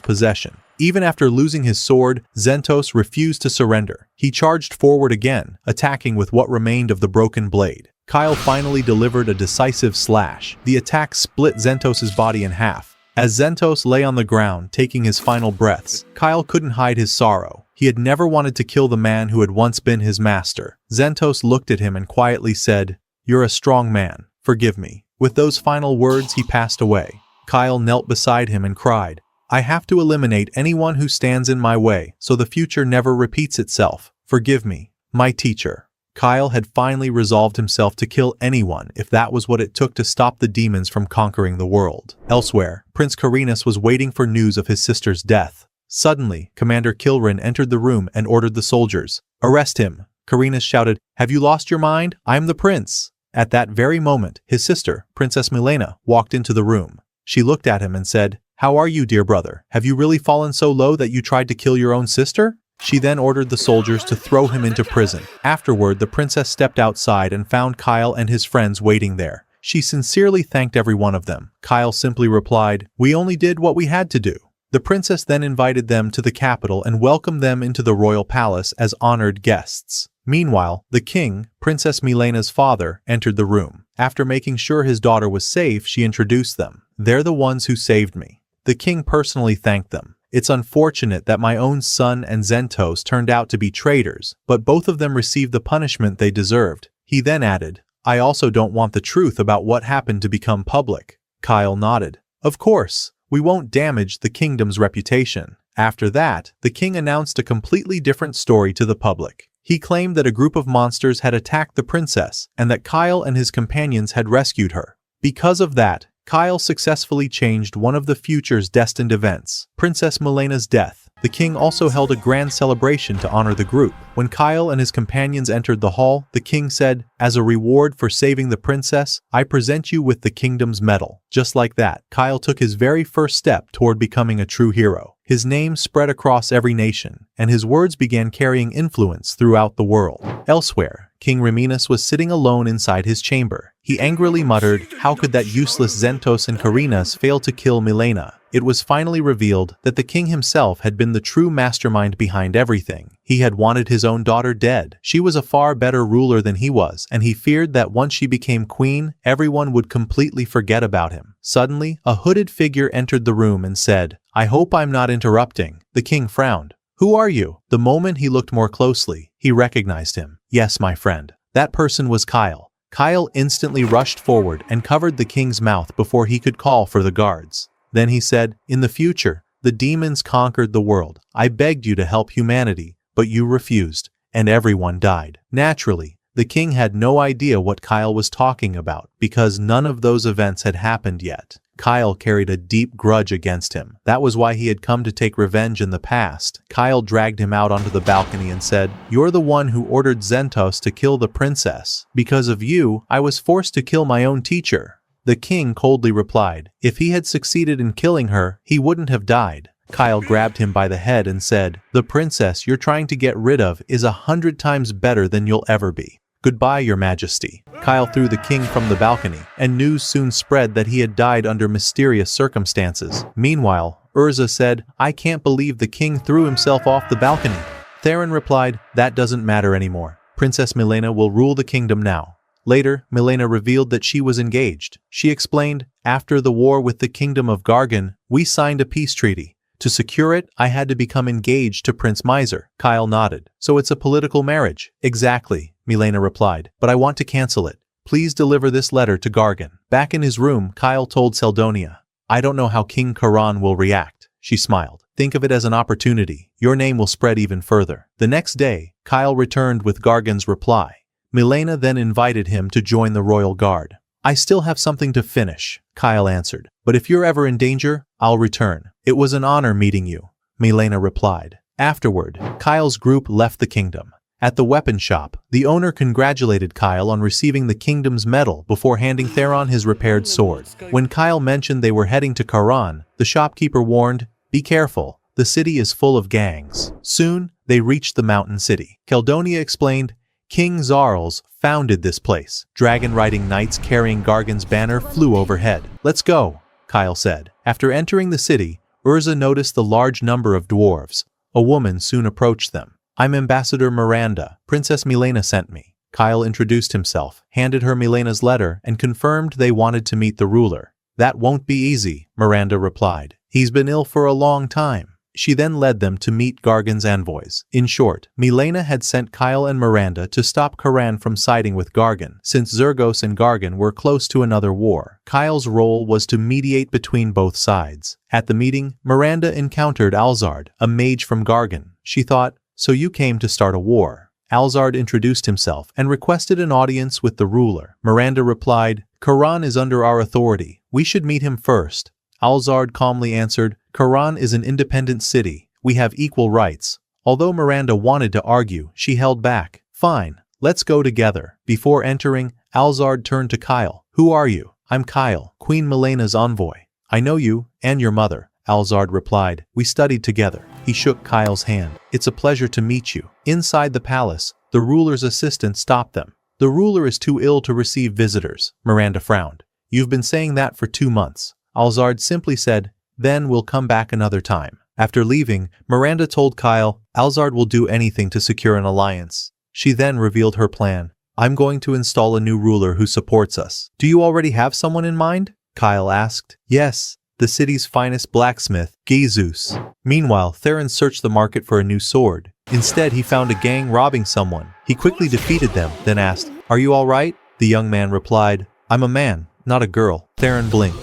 possession. Even after losing his sword, Zentos refused to surrender. He charged forward again, attacking with what remained of the broken blade. Kyle finally delivered a decisive slash. The attack split Zentos' body in half. As Zentos lay on the ground, taking his final breaths, Kyle couldn't hide his sorrow. He had never wanted to kill the man who had once been his master. Zentos looked at him and quietly said, "You're a strong man. Forgive me." With those final words, he passed away. Kyle knelt beside him and cried, "I have to eliminate anyone who stands in my way, so the future never repeats itself. Forgive me, my teacher." Kyle had finally resolved himself to kill anyone if that was what it took to stop the demons from conquering the world. Elsewhere, Prince Carinus was waiting for news of his sister's death. Suddenly, Commander Kilrin entered the room and ordered the soldiers, "Arrest him." Carinus shouted, "Have you lost your mind? I'm the prince." At that very moment, his sister, Princess Milena, walked into the room. She looked at him and said, "How are you, dear brother? Have you really fallen so low that you tried to kill your own sister?" She then ordered the soldiers to throw him into prison. Afterward, the princess stepped outside and found Kyle and his friends waiting there. She sincerely thanked every one of them. Kyle simply replied, "We only did what we had to do." The princess then invited them to the capital and welcomed them into the royal palace as honored guests. Meanwhile, the king, Princess Milena's father, entered the room. After making sure his daughter was safe, she introduced them. "They're the ones who saved me." The king personally thanked them. "It's unfortunate that my own son and Zentos turned out to be traitors, but both of them received the punishment they deserved." He then added, "I also don't want the truth about what happened to become public." Kyle nodded. "Of course, we won't damage the kingdom's reputation." After that, the king announced a completely different story to the public. He claimed that a group of monsters had attacked the princess and that Kyle and his companions had rescued her. Because of that, Kyle successfully changed one of the future's destined events, Princess Milena's death. The king also held a grand celebration to honor the group. When Kyle and his companions entered the hall, the king said, "As a reward for saving the princess, I present you with the kingdom's medal." Just like that, Kyle took his very first step toward becoming a true hero. His name spread across every nation, and his words began carrying influence throughout the world. Elsewhere, King Raminas was sitting alone inside his chamber. He angrily muttered, "How could that useless Zentos and Karinas fail to kill Milena?" It was finally revealed that the king himself had been the true mastermind behind everything. He had wanted his own daughter dead. She was a far better ruler than he was, and he feared that once she became queen, everyone would completely forget about him. Suddenly, a hooded figure entered the room and said, "I hope I'm not interrupting." The king frowned. "Who are you?" The moment he looked more closely, he recognized him. "Yes, my friend." That person was Kyle. Kyle instantly rushed forward and covered the king's mouth before he could call for the guards. Then he said, "In the future, the demons conquered the world. I begged you to help humanity, but you refused, and everyone died." Naturally, the king had no idea what Kyle was talking about because none of those events had happened yet. Kyle carried a deep grudge against him. That was why he had come to take revenge in the past. Kyle dragged him out onto the balcony and said, "You're the one who ordered Zentos to kill the princess. Because of you, I was forced to kill my own teacher." The king coldly replied, "If he had succeeded in killing her, he wouldn't have died." Kyle grabbed him by the head and said, "The princess you're trying to get rid of is 100 times better than you'll ever be. Goodbye, your majesty." Kyle threw the king from the balcony, and news soon spread that he had died under mysterious circumstances. Meanwhile, Urza said, "I can't believe the king threw himself off the balcony." Theron replied, "That doesn't matter anymore. Princess Milena will rule the kingdom now." Later, Milena revealed that she was engaged. She explained, "After the war with the kingdom of Gargan, we signed a peace treaty. To secure it, I had to become engaged to Prince Miser." Kyle nodded. "So it's a political marriage?" "Exactly," Milena replied, "but I want to cancel it. Please deliver this letter to Gargan." Back in his room, Kyle told Seldonia, "I don't know how King Karan will react." She smiled. "Think of it as an opportunity. Your name will spread even further." The next day, Kyle returned with Gargan's reply. Milena then invited him to join the royal guard. "I still have something to finish," Kyle answered, "but if you're ever in danger, I'll return." "It was an honor meeting you," Milena replied. Afterward, Kyle's group left the kingdom. At the weapon shop, the owner congratulated Kyle on receiving the kingdom's medal before handing Theron his repaired sword. When Kyle mentioned they were heading to Karan, the shopkeeper warned, "Be careful, the city is full of gangs." Soon, they reached the mountain city. Keldonia explained, "King Zarls founded this place." Dragon-riding knights carrying Gargan's banner flew overhead. "Let's go," Kyle said. After entering the city, Urza noticed the large number of dwarves. A woman soon approached them. "I'm Ambassador Miranda. Princess Milena sent me." Kyle introduced himself, handed her Milena's letter, and confirmed they wanted to meet the ruler. "That won't be easy," Miranda replied. "He's been ill for a long time." She then led them to meet Gargan's envoys. In short, Milena had sent Kyle and Miranda to stop Karan from siding with Gargan. Since Zergos and Gargan were close to another war, Kyle's role was to mediate between both sides. At the meeting, Miranda encountered Alzard, a mage from Gargan. She thought, "So you came to start a war." Alzard introduced himself and requested an audience with the ruler. Miranda replied, "Karan is under our authority. We should meet him first." Alzard calmly answered, "Karan is an independent city. We have equal rights." Although Miranda wanted to argue, she held back. "Fine, let's go together." Before entering, Alzard turned to Kyle. "Who are you?" "I'm Kyle, Queen Milena's envoy." "I know you, and your mother," Alzard replied. "We studied together." He shook Kyle's hand. "It's a pleasure to meet you." Inside the palace, the ruler's assistant stopped them. "The ruler is too ill to receive visitors," Miranda frowned. "You've been saying that for 2 months." Alzard simply said, Then we'll come back another time. After leaving, Miranda told Kyle, Alzard will do anything to secure an alliance. She then revealed her plan. I'm going to install a new ruler who supports us. Do you already have someone in mind? Kyle asked. Yes, the city's finest blacksmith, Jesus. Meanwhile, Theron searched the market for a new sword. Instead, he found a gang robbing someone. He quickly defeated them, then asked, Are you all right? The young man replied, I'm a man, not a girl. Theron blinked.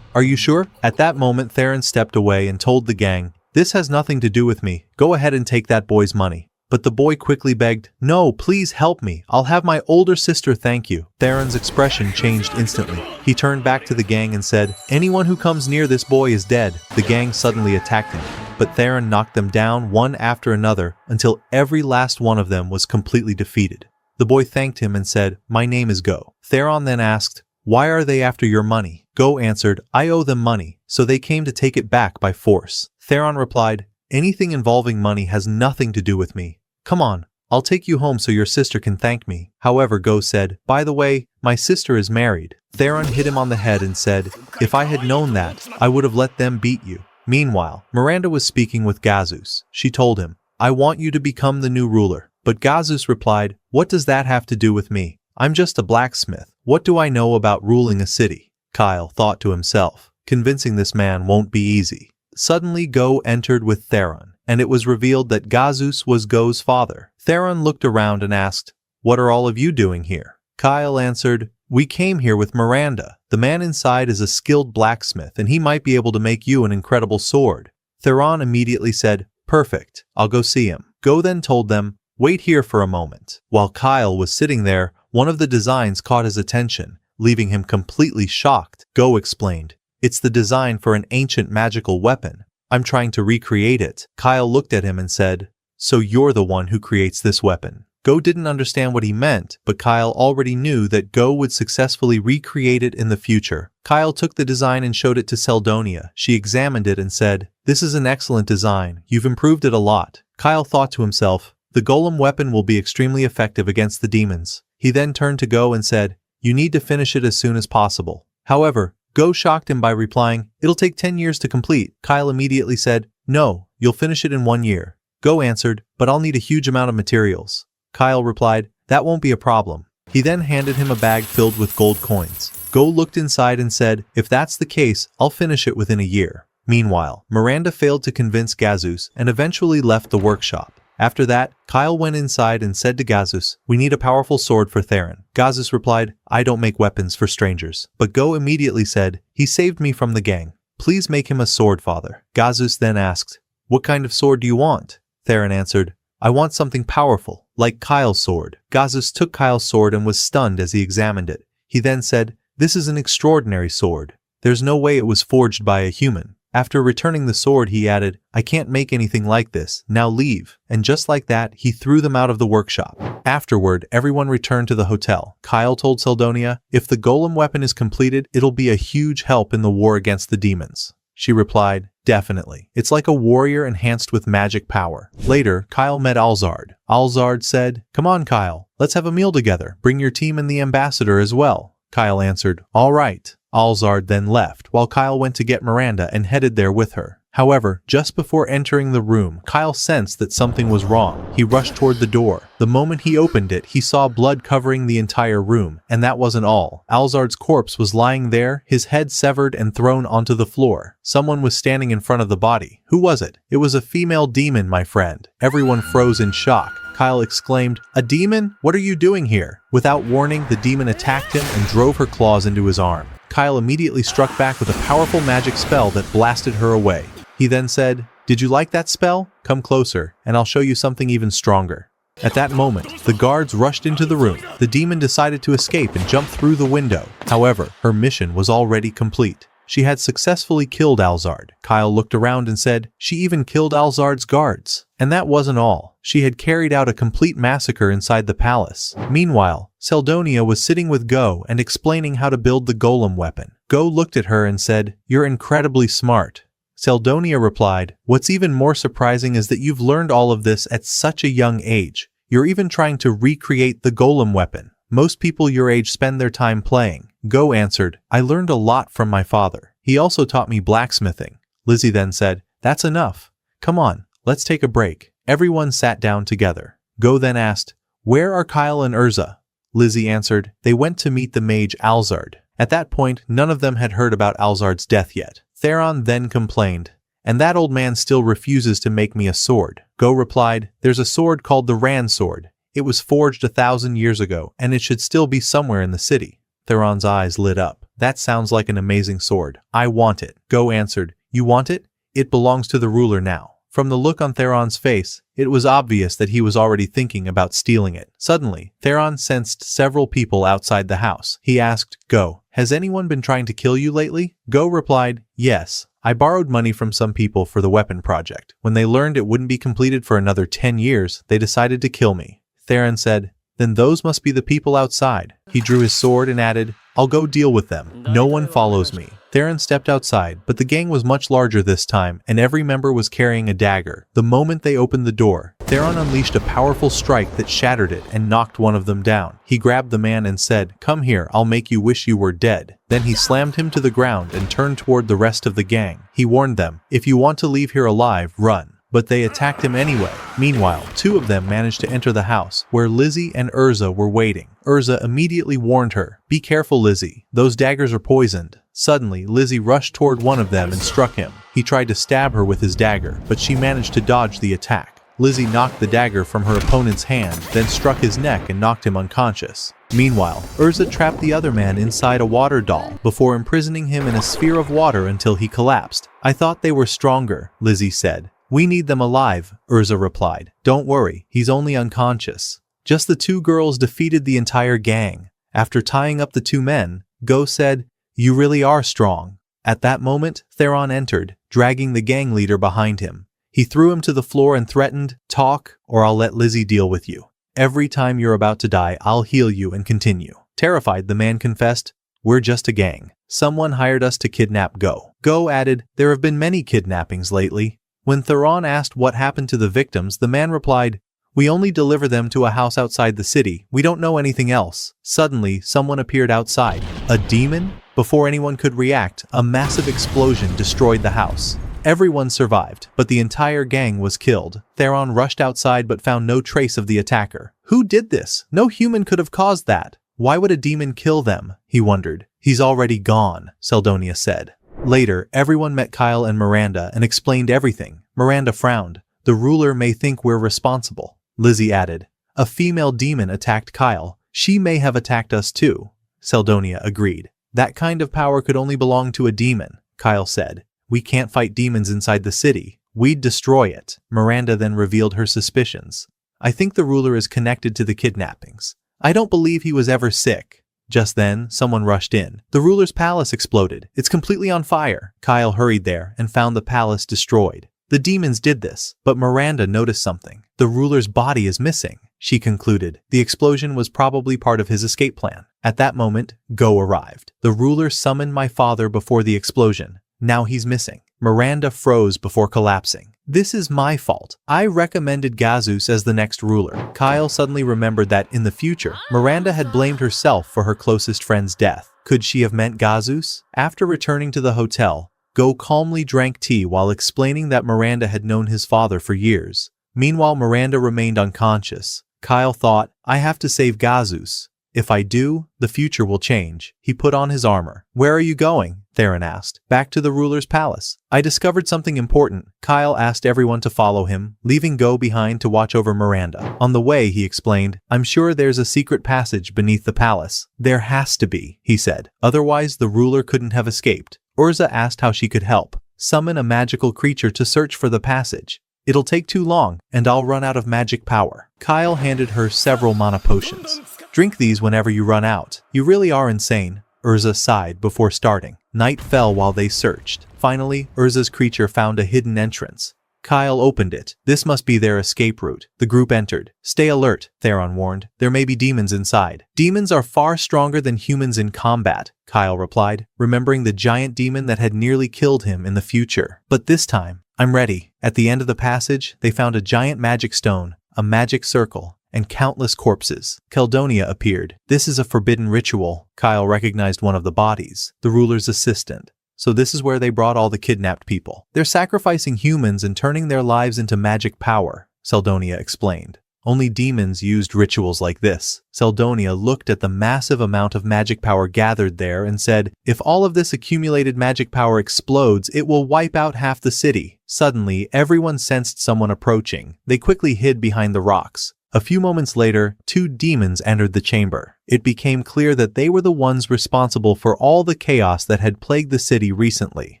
Are you sure? At that moment, Theron stepped away and told the gang, This has nothing to do with me. Go ahead and take that boy's money. But the boy quickly begged, No, please help me. I'll have my older sister thank you. Theron's expression changed instantly. He turned back to the gang and said, Anyone who comes near this boy is dead. The gang suddenly attacked him. But Theron knocked them down one after another until every last one of them was completely defeated. The boy thanked him and said, My name is Go. Theron then asked, Why are they after your money? Go answered, I owe them money, so they came to take it back by force. Theron replied, Anything involving money has nothing to do with me. Come on, I'll take you home so your sister can thank me. However, Go said, By the way, my sister is married. Theron hit him on the head and said, If I had known that, I would have let them beat you. Meanwhile, Miranda was speaking with Jesus. She told him, I want you to become the new ruler. But Jesus replied, What does that have to do with me? I'm just a blacksmith. What do I know about ruling a city? Kyle thought to himself, convincing this man won't be easy. Suddenly Go entered with Theron, and it was revealed that Jesus was Go's father. Theron looked around and asked, What are all of you doing here? Kyle answered, We came here with Miranda. The man inside is a skilled blacksmith, and he might be able to make you an incredible sword. Theron immediately said, Perfect, I'll go see him. Go then told them, Wait here for a moment. While Kyle was sitting there, one of the designs caught his attention, leaving him completely shocked. Go explained, It's the design for an ancient magical weapon. I'm trying to recreate it. Kyle looked at him and said, So you're the one who creates this weapon. Go didn't understand what he meant, but Kyle already knew that Go would successfully recreate it in the future. Kyle took the design and showed it to Seldonia. She examined it and said, This is an excellent design. You've improved it a lot. Kyle thought to himself, The golem weapon will be extremely effective against the demons. He then turned to Go and said, You need to finish it as soon as possible. However, Go shocked him by replying, It'll take 10 years to complete. Kyle immediately said, No, you'll finish it in 1 year. Go answered, But I'll need a huge amount of materials. Kyle replied, That won't be a problem. He then handed him a bag filled with gold coins. Go looked inside and said, If that's the case, I'll finish it within a year. Meanwhile, Miranda failed to convince Jesus and eventually left the workshop. After that, Kyle went inside and said to Jesus, We need a powerful sword for Theron. Jesus replied, I don't make weapons for strangers. But Go immediately said, He saved me from the gang. Please make him a sword, father. Jesus then asked, What kind of sword do you want? Theron answered, I want something powerful, like Kyle's sword. Jesus took Kyle's sword and was stunned as he examined it. He then said, This is an extraordinary sword. There's no way it was forged by a human. After returning the sword, he added, I can't make anything like this. Now leave. And just like that, he threw them out of the workshop. Afterward, everyone returned to the hotel. Kyle told Seldonia, If the golem weapon is completed, it'll be a huge help in the war against the demons. She replied, Definitely. It's like a warrior enhanced with magic power. Later, Kyle met Alzard. Alzard said, Come on, Kyle. Let's have a meal together. Bring your team and the ambassador as well. Kyle answered, All right. Alzard then left, while Kyle went to get Miranda and headed there with her. However, just before entering the room, Kyle sensed that something was wrong. He rushed toward the door. The moment he opened it, he saw blood covering the entire room, and that wasn't all. Alzard's corpse was lying there, his head severed and thrown onto the floor. Someone was standing in front of the body. Who was it? It was a female demon, my friend. Everyone froze in shock. Kyle exclaimed, A demon? What are you doing here? Without warning, the demon attacked him and drove her claws into his arm. Kyle immediately struck back with a powerful magic spell that blasted her away. He then said, Did you like that spell? Come closer, and I'll show you something even stronger. At that moment, the guards rushed into the room. The demon decided to escape and jump through the window. However, her mission was already complete. She had successfully killed Alzard. Kyle looked around and said, She even killed Alzard's guards. And that wasn't all. She had carried out a complete massacre inside the palace. Meanwhile, Seldonia was sitting with Go and explaining how to build the golem weapon. Go looked at her and said, You're incredibly smart. Seldonia replied, What's even more surprising is that you've learned all of this at such a young age. You're even trying to recreate the golem weapon. Most people your age spend their time playing. Go answered, I learned a lot from my father. He also taught me blacksmithing. Lizzie then said, "That's enough. Come on, let's take a break." Everyone sat down together. Go then asked, "Where are Kyle and Urza?" Lizzie answered, "They went to meet the mage Alzard." At that point, none of them had heard about Alzard's death yet. Theron then complained, "And that old man still refuses to make me a sword." Go replied, "There's a sword called the Ran sword. It was forged 1,000 years ago, and it should still be somewhere in the city." Theron's eyes lit up. "That sounds like an amazing sword. I want it." Go answered, "You want it? It belongs to the ruler now." From the look on Theron's face, it was obvious that he was already thinking about stealing it. Suddenly, Theron sensed several people outside the house. He asked, "Go, has anyone been trying to kill you lately?" Go replied, "Yes. I borrowed money from some people for the weapon project. When they learned it wouldn't be completed for another 10 years, they decided to kill me." Theron said, "Then those must be the people outside." He drew his sword and added, "I'll go deal with them. No one follows me." Theron stepped outside, but the gang was much larger this time, and every member was carrying a dagger. The moment they opened the door, Theron unleashed a powerful strike that shattered it and knocked one of them down. He grabbed the man and said, "Come here, I'll make you wish you were dead." Then he slammed him to the ground and turned toward the rest of the gang. He warned them, "If you want to leave here alive, run." But they attacked him anyway. Meanwhile, two of them managed to enter the house, where Lizzie and Urza were waiting. Urza immediately warned her, "Be careful, Lizzie. Those daggers are poisoned." Suddenly, Lizzie rushed toward one of them and struck him. He tried to stab her with his dagger, but she managed to dodge the attack. Lizzie knocked the dagger from her opponent's hand, then struck his neck and knocked him unconscious. Meanwhile, Urza trapped the other man inside a water doll before imprisoning him in a sphere of water until he collapsed. "I thought they were stronger," Lizzie said. "We need them alive," Urza replied. "Don't worry, he's only unconscious." Just the two girls defeated the entire gang. After tying up the two men, Go said, "You really are strong." At that moment, Theron entered, dragging the gang leader behind him. He threw him to the floor and threatened, "Talk, or I'll let Lizzie deal with you. Every time you're about to die, I'll heal you and continue." Terrified, the man confessed, "We're just a gang. Someone hired us to kidnap Go." Go added, "There have been many kidnappings lately." When Theron asked what happened to the victims, the man replied, "We only deliver them to a house outside the city. We don't know anything else." Suddenly, someone appeared outside. A demon? Before anyone could react, a massive explosion destroyed the house. Everyone survived, but the entire gang was killed. Theron rushed outside but found no trace of the attacker. Who did this? No human could have caused that. Why would a demon kill them? He wondered. "He's already gone," Seldonia said. Later, everyone met Kyle and Miranda and explained everything. Miranda frowned. "The ruler may think we're responsible." Lizzie added, "A female demon attacked Kyle. She may have attacked us too." Seldonia agreed. "That kind of power could only belong to a demon," Kyle said. "We can't fight demons inside the city. We'd destroy it." Miranda then revealed her suspicions. "I think the ruler is connected to the kidnappings. I don't believe he was ever sick." Just then, someone rushed in. "The ruler's palace exploded. It's completely on fire." Kyle hurried there and found the palace destroyed. The demons did this, but Miranda noticed something. "The ruler's body is missing," she concluded. The explosion was probably part of his escape plan. At that moment, Go arrived. "The ruler summoned my father before the explosion. Now he's missing." Miranda froze before collapsing. "This is my fault. I recommended Gazus as the next ruler." Kyle suddenly remembered that, in the future, Miranda had blamed herself for her closest friend's death. Could she have meant Gazus? After returning to the hotel, Go calmly drank tea while explaining that Miranda had known his father for years. Meanwhile, Miranda remained unconscious. Kyle thought, "I have to save Gazus. If I do, the future will change." He put on his armor. "Where are you going?" Theron asked. "Back to the ruler's palace. I discovered something important." Kyle asked everyone to follow him, leaving Go behind to watch over Miranda. On the way, he explained, "I'm sure there's a secret passage beneath the palace." "There has to be," he said. "Otherwise, the ruler couldn't have escaped." Urza asked how she could help. "Summon a magical creature to search for the passage. It'll take too long, and I'll run out of magic power." Kyle handed her several mana potions. "Drink these whenever you run out. You really are insane," Urza sighed before starting. Night fell while they searched. Finally, Urza's creature found a hidden entrance. Kyle opened it. This must be their escape route. The group entered. "Stay alert," Theron warned. "There may be demons inside." "Demons are far stronger than humans in combat," Kyle replied, remembering the giant demon that had nearly killed him in the future. "But this time, I'm ready." At the end of the passage, they found a giant magic stone, a magic circle, and countless corpses. Keldonia appeared. "This is a forbidden ritual." Kyle recognized one of the bodies, the ruler's assistant. So this is where they brought all the kidnapped people. They're sacrificing humans and turning their lives into magic power, Seldonia explained. Only demons used rituals like this. Seldonia looked at the massive amount of magic power gathered there and said, if all of this accumulated magic power explodes, it will wipe out half the city. Suddenly, everyone sensed someone approaching. They quickly hid behind the rocks. A few moments later, 2 demons entered the chamber. It became clear that they were the ones responsible for all the chaos that had plagued the city recently.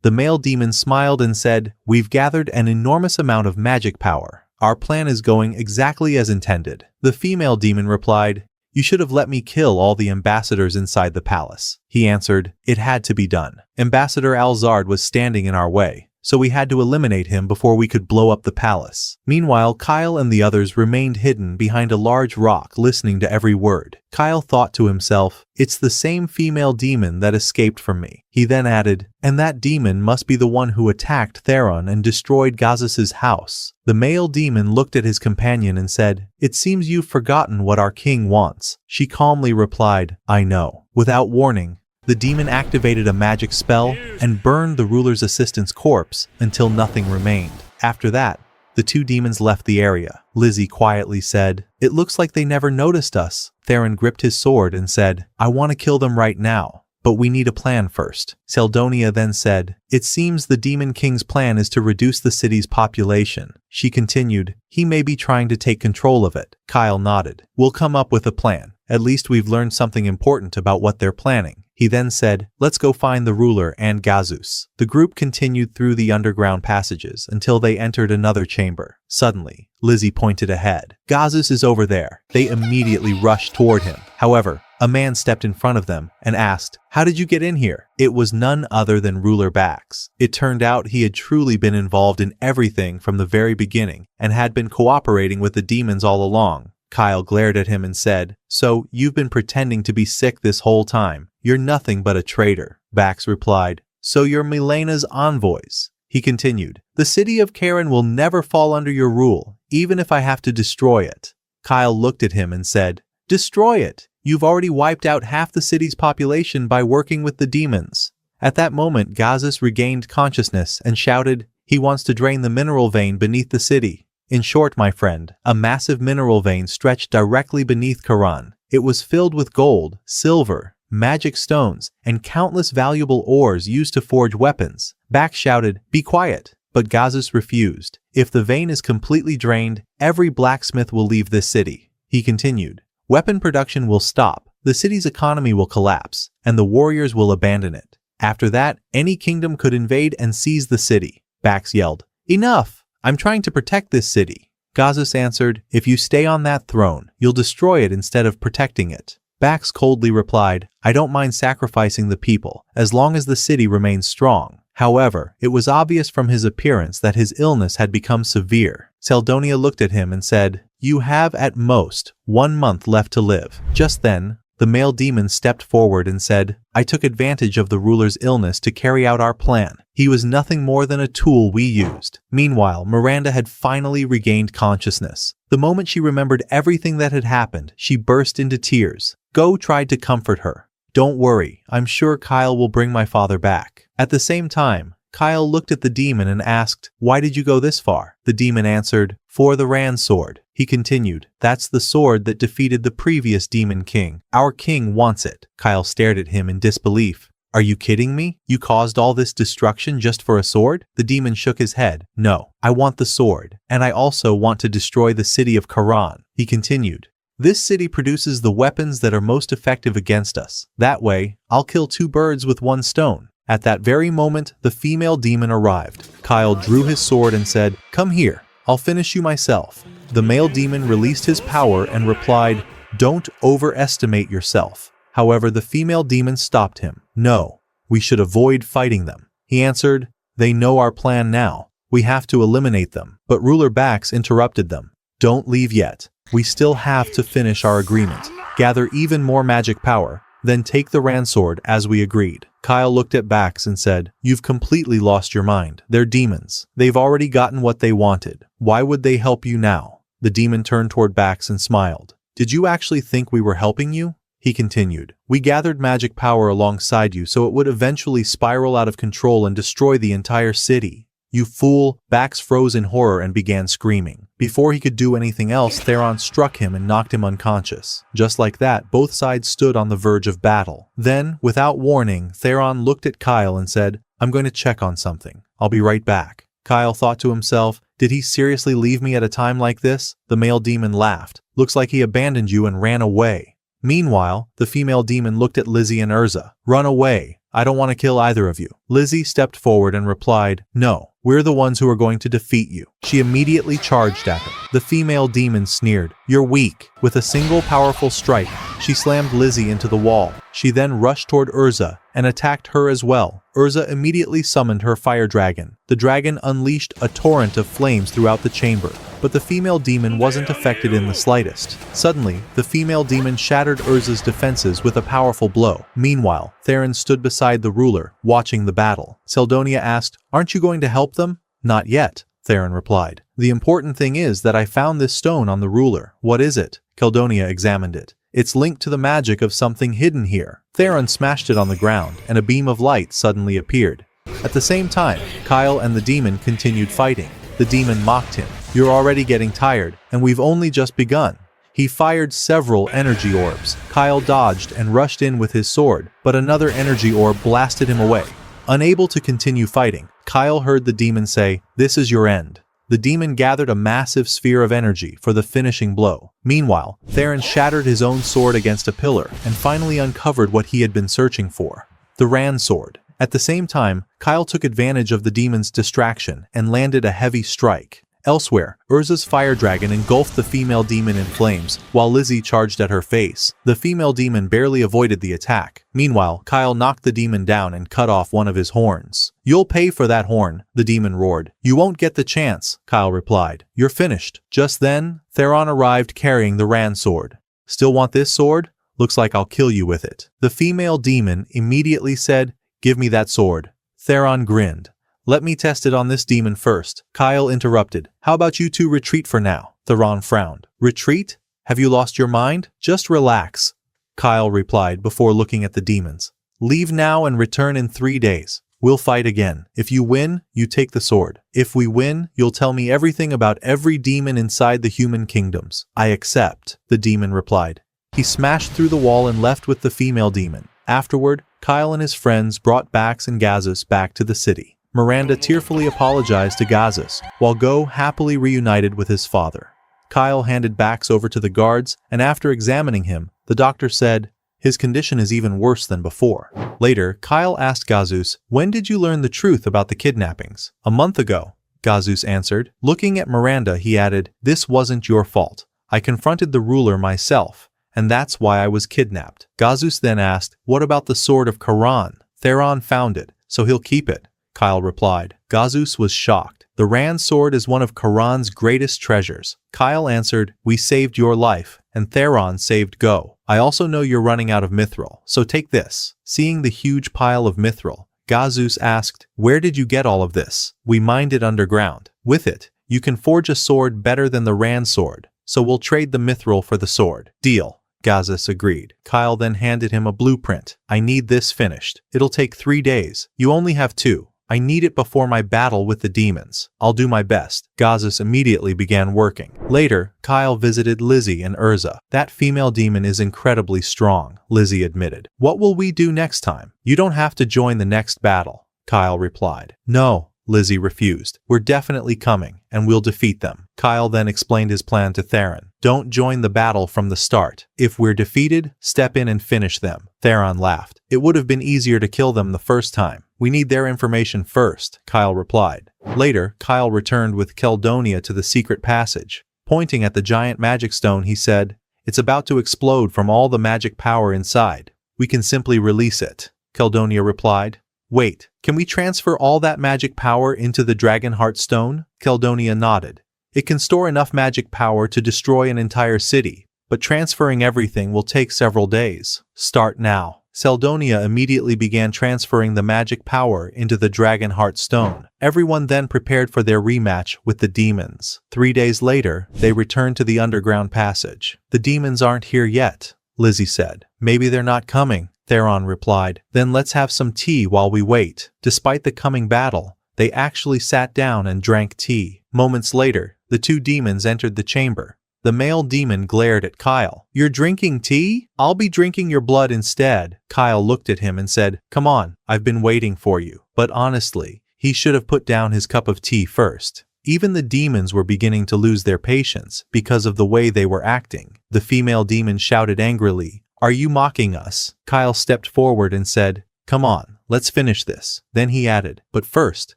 The male demon smiled and said, we've gathered an enormous amount of magic power. Our plan is going exactly as intended. The female demon replied, you should have let me kill all the ambassadors inside the palace. He answered, it had to be done. Ambassador Alzard was standing in our way, so we had to eliminate him before we could blow up the palace. Meanwhile, Kyle and the others remained hidden behind a large rock, listening to every word. Kyle thought to himself, it's the same female demon that escaped from me. He then added, and that demon must be the one who attacked Theron and destroyed Gazus's house. The male demon looked at his companion and said, it seems you've forgotten what our king wants. She calmly replied, I know. Without warning, the demon activated a magic spell and burned the ruler's assistant's corpse until nothing remained. After that, the 2 demons left the area. Lizzie quietly said, it looks like they never noticed us. Theron gripped his sword and said, I want to kill them right now, but we need a plan first. Seldonia then said, it seems the Demon King's plan is to reduce the city's population. She continued, he may be trying to take control of it. Kyle nodded. We'll come up with a plan. At least we've learned something important about what they're planning. He then said, let's go find the ruler and Gazus. The group continued through the underground passages until they entered another chamber. Suddenly, Lizzie pointed ahead. Gazus is over there. They immediately rushed toward him. However, a man stepped in front of them and asked, how did you get in here? It was none other than Ruler Bax. It turned out he had truly been involved in everything from the very beginning and had been cooperating with the demons all along. Kyle glared at him and said, so you've been pretending to be sick this whole time. You're nothing but a traitor. Bax replied, so you're Milena's envoys. He continued, the city of Karen will never fall under your rule, even if I have to destroy it. Kyle looked at him and said, destroy it. You've already wiped out half the city's population by working with the demons. At that moment, Gazus regained consciousness and shouted, he wants to drain the mineral vein beneath the city. In short, my friend, a massive mineral vein stretched directly beneath Karan. It was filled with gold, silver, magic stones, and countless valuable ores used to forge weapons. Bax shouted, be quiet. But Gazus refused. If the vein is completely drained, every blacksmith will leave this city. He continued, weapon production will stop, the city's economy will collapse, and the warriors will abandon it. After that, any kingdom could invade and seize the city. Bax yelled, enough! I'm trying to protect this city. Gazus answered, if you stay on that throne, you'll destroy it instead of protecting it. Bax coldly replied, I don't mind sacrificing the people, as long as the city remains strong. However, it was obvious from his appearance that his illness had become severe. Seldonia looked at him and said, you have at most 1 month left to live. Just then, the male demon stepped forward and said, I took advantage of the ruler's illness to carry out our plan. He was nothing more than a tool we used. Meanwhile, Miranda had finally regained consciousness. The moment she remembered everything that had happened, she burst into tears. Go tried to comfort her. Don't worry, I'm sure Kyle will bring my father back. At the same time, Kyle looked at the demon and asked, why did you go this far? The demon answered, for the Ran sword. He continued, that's the sword that defeated the previous demon king. Our king wants it. Kyle stared at him in disbelief. Are you kidding me? You caused all this destruction just for a sword? The demon shook his head. No, I want the sword, and I also want to destroy the city of Karan. He continued, this city produces the weapons that are most effective against us. That way, I'll kill 2 birds with 1 stone. At that very moment, the female demon arrived. Kyle drew his sword and said, come here, I'll finish you myself. The male demon released his power and replied, don't overestimate yourself. However, the female demon stopped him. No, we should avoid fighting them. He answered, they know our plan now. We have to eliminate them. But Ruler Bax interrupted them. Don't leave yet. We still have to finish our agreement. Gather even more magic power, then take the Ran sword as we agreed. Kyle looked at Bax and said, you've completely lost your mind. They're demons. They've already gotten what they wanted. Why would they help you now? The demon turned toward Bax and smiled. Did you actually think we were helping you? he continued. We gathered magic power alongside you so it would eventually spiral out of control and destroy the entire city. You fool! Bax froze in horror and began screaming. Before he could do anything else, Theron struck him and knocked him unconscious. Just like that, both sides stood on the verge of battle. Then, without warning, Theron looked at Kyle and said, I'm going to check on something. I'll be right back. Kyle thought to himself, did he seriously leave me at a time like this? The male demon laughed. Looks like he abandoned you and ran away. Meanwhile, the female demon looked at Lizzie and Urza. Run away. I don't want to kill either of you. Lizzie stepped forward and replied, no, we're the ones who are going to defeat you. She immediately charged at him. The female demon sneered, you're weak. With a single powerful strike, she slammed Lizzie into the wall. She then rushed toward Urza and attacked her as well. Urza immediately summoned her fire dragon. The dragon unleashed a torrent of flames throughout the chamber, but the female demon wasn't affected in the slightest. Suddenly, the female demon shattered Urza's defenses with a powerful blow. Meanwhile, Theron stood beside the ruler, watching the battle. Seldonia asked, aren't you going to help them? Not yet, Theron replied. The important thing is that I found this stone on the ruler. What is it? Caldonia examined it. It's linked to the magic of something hidden here. Theron smashed it on the ground, and a beam of light suddenly appeared. At the same time, Kyle and the demon continued fighting. The demon mocked him. You're already getting tired, and we've only just begun. He fired several energy orbs. Kyle dodged and rushed in with his sword, but another energy orb blasted him away. Unable to continue fighting, Kyle heard the demon say, this is your end. The demon gathered a massive sphere of energy for the finishing blow. Meanwhile, Theron shattered his own sword against a pillar and finally uncovered what he had been searching for. The Ran sword. At the same time, Kyle took advantage of the demon's distraction and landed a heavy strike. Elsewhere, Urza's fire dragon engulfed the female demon in flames, while Lizzie charged at her face. The female demon barely avoided the attack. Meanwhile, Kyle knocked the demon down and cut off one of his horns. You'll pay for that horn, the demon roared. You won't get the chance, Kyle replied. You're finished. Just then, Theron arrived carrying the Ran sword. Still want this sword? Looks like I'll kill you with it. The female demon immediately said, give me that sword. Theron grinned. Let me test it on this demon first. Kyle interrupted. How about you two retreat for now? Theron frowned. Retreat? Have you lost your mind? Just relax, Kyle replied before looking at the demons. Leave now and return in 3 days. We'll fight again. If you win, you take the sword. If we win, you'll tell me everything about every demon inside the human kingdoms. I accept, the demon replied. He smashed through the wall and left with the female demon. Afterward, Kyle and his friends brought Bax and Gazus back to the city. Miranda tearfully apologized to Gazus, while Go happily reunited with his father. Kyle handed Bax over to the guards, and after examining him, the doctor said, his condition is even worse than before. Later, Kyle asked Gazus, when did you learn the truth about the kidnappings? A month ago, Gazus answered. Looking at Miranda, he added, this wasn't your fault. I confronted the ruler myself, and that's why I was kidnapped. Gazus then asked, what about the sword of Karan? Theron found it, so he'll keep it, Kyle replied. Gazus was shocked. The Ran sword is one of Karan's greatest treasures. Kyle answered, we saved your life, and Theron saved Go. I also know you're running out of mithril, so take this. Seeing the huge pile of mithril, Gazus asked, where did you get all of this? We mined it underground. With it, you can forge a sword better than the Ran sword, so we'll trade the mithril for the sword. Deal. Gazus agreed. Kyle then handed him a blueprint. I need this finished. It'll take 3 days. You only have 2. I need it before my battle with the demons. I'll do my best. Gazus immediately began working. Later, Kyle visited Lizzie and Urza. That female demon is incredibly strong, Lizzie admitted. What will we do next time? You don't have to join the next battle, Kyle replied. No, Lizzie refused. We're definitely coming, and we'll defeat them. Kyle then explained his plan to Theron. Don't join the battle from the start. If we're defeated, step in and finish them. Theron laughed. It would have been easier to kill them the first time. We need their information first, Kyle replied. Later, Kyle returned with Caldonia to the secret passage. Pointing at the giant magic stone, he said, it's about to explode from all the magic power inside. We can simply release it. Caldonia replied. Wait, can we transfer all that magic power into the Dragon Heart Stone? Caldonia nodded. It can store enough magic power to destroy an entire city, but transferring everything will take several days. Start now. Seldonia immediately began transferring the magic power into the Dragon Heart Stone. Everyone then prepared for their rematch with the demons. 3 days later, they returned to the underground passage. The demons aren't here yet, Lizzie said. Maybe they're not coming, Theron replied. Then let's have some tea while we wait. Despite the coming battle, they actually sat down and drank tea. Moments later, the two demons entered the chamber. The male demon glared at Kyle. You're drinking tea? I'll be drinking your blood instead. Kyle looked at him and said, come on, I've been waiting for you. But honestly, he should have put down his cup of tea first. Even the demons were beginning to lose their patience because of the way they were acting. The female demon shouted angrily, are you mocking us? Kyle stepped forward and said, come on, let's finish this. Then he added, but first,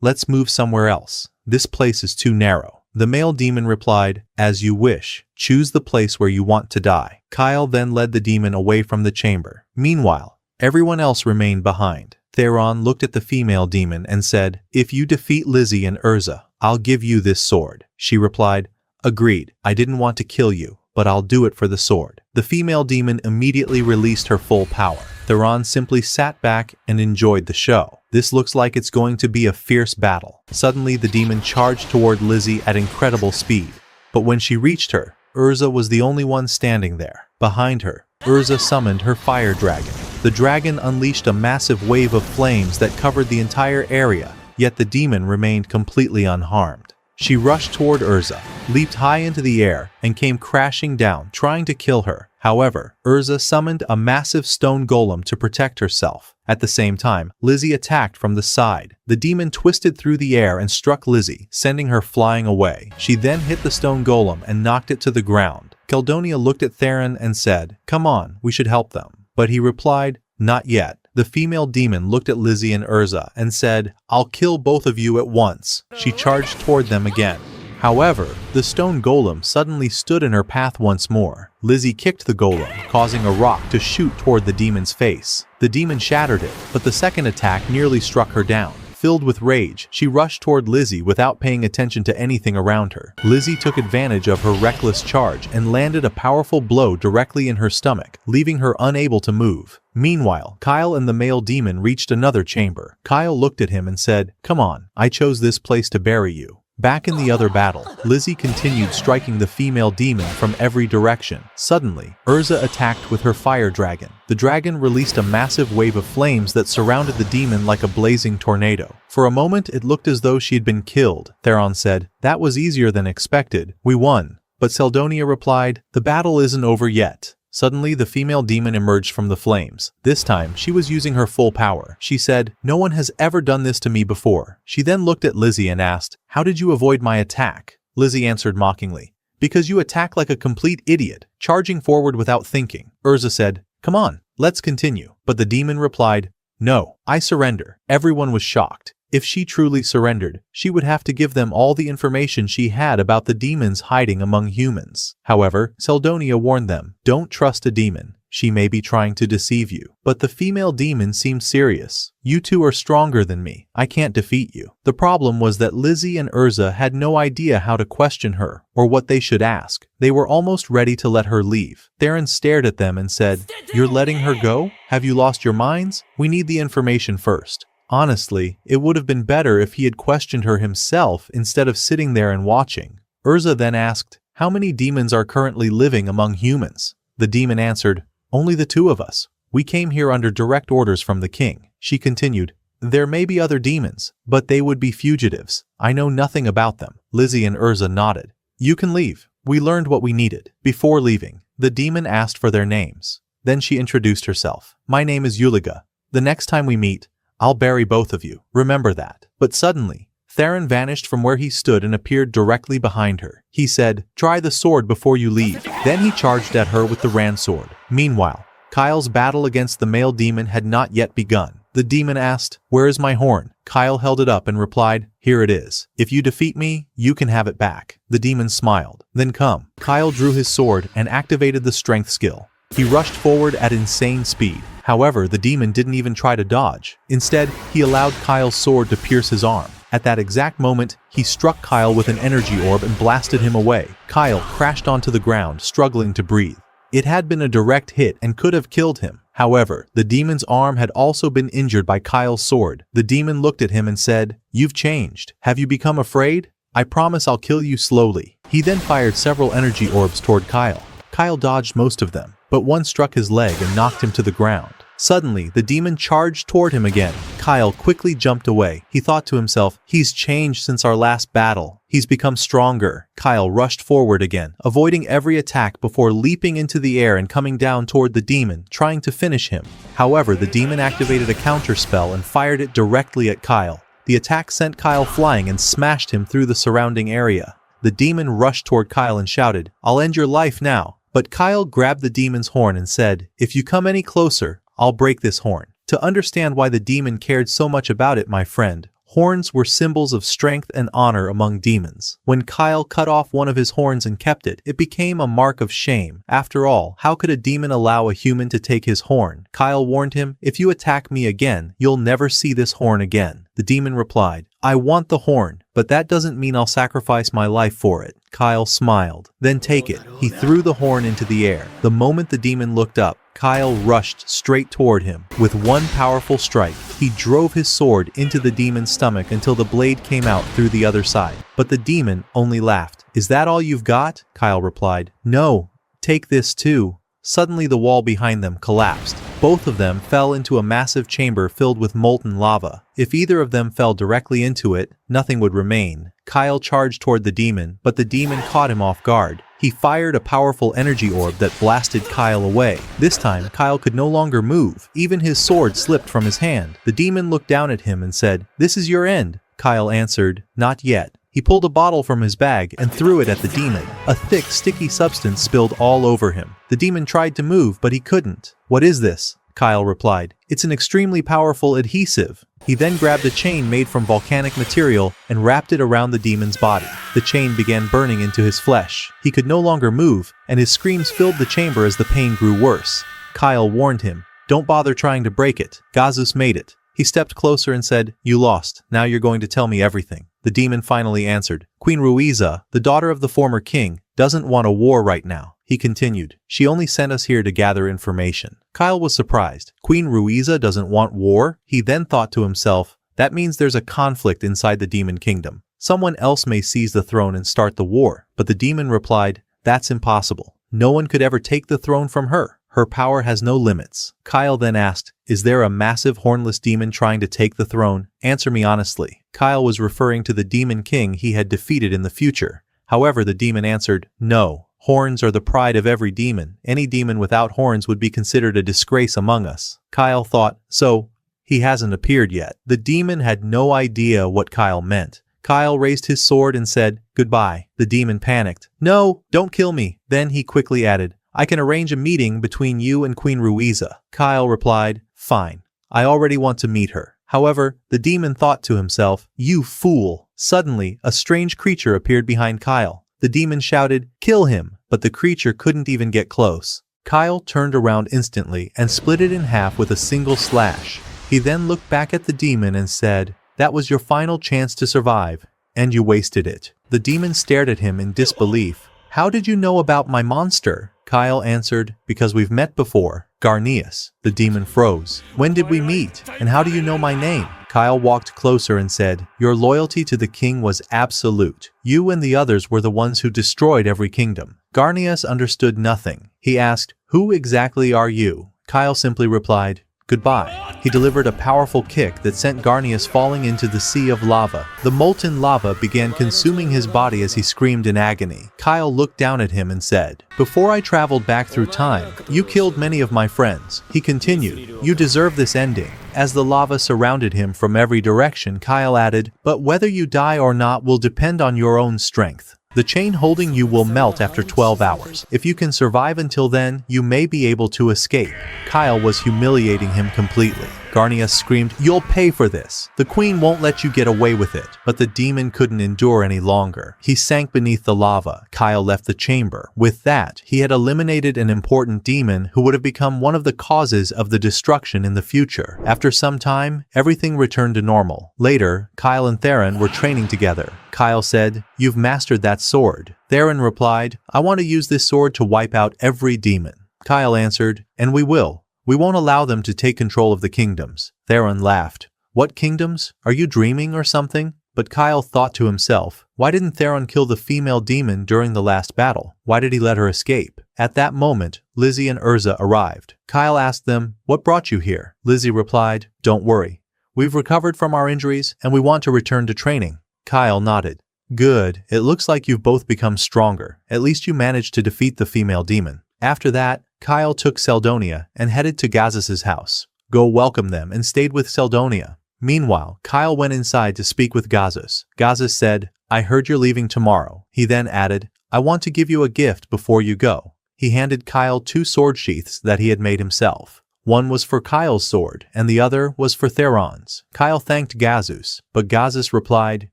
let's move somewhere else. This place is too narrow. The male demon replied, as you wish. Choose the place where you want to die. Kyle then led the demon away from the chamber. Meanwhile, everyone else remained behind. Theron looked at the female demon and said, if you defeat Lizzie and Urza, I'll give you this sword. She replied, agreed. I didn't want to kill you, but I'll do it for the sword. The female demon immediately released her full power. Theron simply sat back and enjoyed the show. This looks like it's going to be a fierce battle. Suddenly, the demon charged toward Lizzie at incredible speed. But when she reached her, Urza was the only one standing there. Behind her, Urza summoned her fire dragon. The dragon unleashed a massive wave of flames that covered the entire area, yet the demon remained completely unharmed. She rushed toward Urza, leaped high into the air, and came crashing down, trying to kill her. However, Urza summoned a massive stone golem to protect herself. At the same time, Lizzie attacked from the side. The demon twisted through the air and struck Lizzie, sending her flying away. She then hit the stone golem and knocked it to the ground. Caldonia looked at Theron and said, come on, we should help them. But he replied, not yet. The female demon looked at Lizzie and Urza and said, I'll kill both of you at once. She charged toward them again. However, the stone golem suddenly stood in her path once more. Lizzie kicked the golem, causing a rock to shoot toward the demon's face. The demon shattered it, but the second attack nearly struck her down. Filled with rage, she rushed toward Lizzie without paying attention to anything around her. Lizzie took advantage of her reckless charge and landed a powerful blow directly in her stomach, leaving her unable to move. Meanwhile, Kyle and the male demon reached another chamber. Kyle looked at him and said, come on, I chose this place to bury you. Back in the other battle, Lizzie continued striking the female demon from every direction. Suddenly, Urza attacked with her fire dragon. The dragon released a massive wave of flames that surrounded the demon like a blazing tornado. For a moment, it looked as though she had been killed. Theron said, that was easier than expected. We won. But Seldonia replied, the battle isn't over yet. Suddenly, the female demon emerged from the flames. This time, she was using her full power. She said, no one has ever done this to me before. She then looked at Lizzie and asked, how did you avoid my attack? Lizzie answered mockingly, because you attack like a complete idiot, charging forward without thinking. Urza said, come on, let's continue. But the demon replied, no, I surrender. Everyone was shocked. If she truly surrendered, she would have to give them all the information she had about the demons hiding among humans. However, Seldonia warned them, don't trust a demon. She may be trying to deceive you. But the female demon seemed serious. You two are stronger than me. I can't defeat you. The problem was that Lizzie and Urza had no idea how to question her or what they should ask. They were almost ready to let her leave. Theron stared at them and said, you're letting her go? Have you lost your minds? We need the information first. Honestly, it would have been better if he had questioned her himself instead of sitting there and watching. Urza then asked, how many demons are currently living among humans? The demon answered, only the two of us. We came here under direct orders from the king. She continued, there may be other demons, but they would be fugitives. I know nothing about them. Lizzie and Urza nodded. You can leave. We learned what we needed. Before leaving, the demon asked for their names. Then she introduced herself. My name is Yuliga. The next time we meet, I'll bury both of you. Remember that. But suddenly, Theron vanished from where he stood and appeared directly behind her. He said, try the sword before you leave. Then he charged at her with the Rand sword. Meanwhile, Kyle's battle against the male demon had not yet begun. The demon asked, where is my horn? Kyle held it up and replied, here it is. If you defeat me, you can have it back. The demon smiled. Then come. Kyle drew his sword and activated the strength skill. He rushed forward at insane speed. However, the demon didn't even try to dodge. Instead, he allowed Kyle's sword to pierce his arm. At that exact moment, he struck Kyle with an energy orb and blasted him away. Kyle crashed onto the ground, struggling to breathe. It had been a direct hit and could have killed him. However, the demon's arm had also been injured by Kyle's sword. The demon looked at him and said, you've changed. Have you become afraid? I promise I'll kill you slowly. He then fired several energy orbs toward Kyle. Kyle dodged most of them, but one struck his leg and knocked him to the ground. Suddenly, the demon charged toward him again. Kyle quickly jumped away. He thought to himself, he's changed since our last battle. He's become stronger. Kyle rushed forward again, avoiding every attack before leaping into the air and coming down toward the demon, trying to finish him. However, the demon activated a counter spell and fired it directly at Kyle. The attack sent Kyle flying and smashed him through the surrounding area. The demon rushed toward Kyle and shouted, "I'll end your life now." But Kyle grabbed the demon's horn and said, "If you come any closer, I'll break this horn." To understand why the demon cared so much about it, my friend, horns were symbols of strength and honor among demons. When Kyle cut off one of his horns and kept it, it became a mark of shame. After all, how could a demon allow a human to take his horn? Kyle warned him, "If you attack me again, you'll never see this horn again." The demon replied, "I want the horn, but that doesn't mean I'll sacrifice my life for it." Kyle smiled. "Then take it." He threw the horn into the air. The moment the demon looked up, Kyle rushed straight toward him. With one powerful strike, he drove his sword into the demon's stomach until the blade came out through the other side. But the demon only laughed. "Is that all you've got?" Kyle replied. "No, take this too." Suddenly the wall behind them collapsed. Both of them fell into a massive chamber filled with molten lava. If either of them fell directly into it, nothing would remain. Kyle charged toward the demon, but the demon caught him off guard. He fired a powerful energy orb that blasted Kyle away. This time, Kyle could no longer move. Even his sword slipped from his hand. The demon looked down at him and said, "This is your end." Kyle answered, "Not yet." He pulled a bottle from his bag and threw it at the demon. A thick, sticky substance spilled all over him. The demon tried to move, but he couldn't. "What is this?" Kyle replied. "It's an extremely powerful adhesive." He then grabbed a chain made from volcanic material and wrapped it around the demon's body. The chain began burning into his flesh. He could no longer move, and his screams filled the chamber as the pain grew worse. Kyle warned him, "Don't bother trying to break it. Gazus made it." He stepped closer and said, "You lost. Now you're going to tell me everything." The demon finally answered, "Queen Ruiza, the daughter of the former king, doesn't want a war right now." He continued, "She only sent us here to gather information." Kyle was surprised. Queen Ruiza doesn't want war? He then thought to himself, that means there's a conflict inside the demon kingdom. Someone else may seize the throne and start the war. But the demon replied, "That's impossible. No one could ever take the throne from her. Her power has no limits." Kyle then asked, "Is there a massive hornless demon trying to take the throne? Answer me honestly." Kyle was referring to the demon king he had defeated in the future. However, the demon answered, "No. Horns are the pride of every demon. Any demon without horns would be considered a disgrace among us." Kyle thought, so he hasn't appeared yet. The demon had no idea what Kyle meant. Kyle raised his sword and said, "Goodbye." The demon panicked. "No, don't kill me." Then he quickly added, "I can arrange a meeting between you and Queen Ruiza." Kyle replied, "Fine. I already want to meet her." However, the demon thought to himself, "You fool." Suddenly, a strange creature appeared behind Kyle. The demon shouted, "Kill him!" But the creature couldn't even get close. Kyle turned around instantly and split it in half with a single slash. He then looked back at the demon and said, "That was your final chance to survive, and you wasted it." The demon stared at him in disbelief. "How did you know about my monster?" Kyle answered, "Because we've met before." "Garnius." The demon froze. "When did we meet? And how do you know my name?" Kyle walked closer and said, "Your loyalty to the king was absolute. You and the others were the ones who destroyed every kingdom." Garnius understood nothing. He asked, "Who exactly are you?" Kyle simply replied, "Goodbye." He delivered a powerful kick that sent Garnius falling into the sea of lava. The molten lava began consuming his body as he screamed in agony. Kyle looked down at him and said, "Before I traveled back through time, you killed many of my friends." He continued, "You deserve this ending." As the lava surrounded him from every direction, Kyle added, "But whether you die or not will depend on your own strength. The chain holding you will melt after 12 hours. If you can survive until then, you may be able to escape." Kyle was humiliating him completely. Garnius screamed, "You'll pay for this. The queen won't let you get away with it." But the demon couldn't endure any longer. He sank beneath the lava. Kyle left the chamber. With that, he had eliminated an important demon who would have become one of the causes of the destruction in the future. After some time, everything returned to normal. Later, Kyle and Theron were training together. Kyle said, "You've mastered that sword." Theron replied, "I want to use this sword to wipe out every demon." Kyle answered, "And we will. We won't allow them to take control of the kingdoms." Theron laughed. "What kingdoms? Are you dreaming or something?" But Kyle thought to himself, why didn't Theron kill the female demon during the last battle? Why did he let her escape? At that moment, Lizzie and Urza arrived. Kyle asked them, what brought you here? Lizzie replied, don't worry. We've recovered from our injuries and we want to return to training. Kyle nodded. Good, it looks like you've both become stronger. At least you managed to defeat the female demon. After that, Kyle took Seldonia and headed to Gazus's house. Go welcome them and stayed with Seldonia. Meanwhile, Kyle went inside to speak with Gazus. Gazus said, I heard you're leaving tomorrow. He then added, I want to give you a gift before you go. He handed Kyle 2 sword sheaths that he had made himself. One was for Kyle's sword, and the other was for Theron's. Kyle thanked Gazus, but Gazus replied,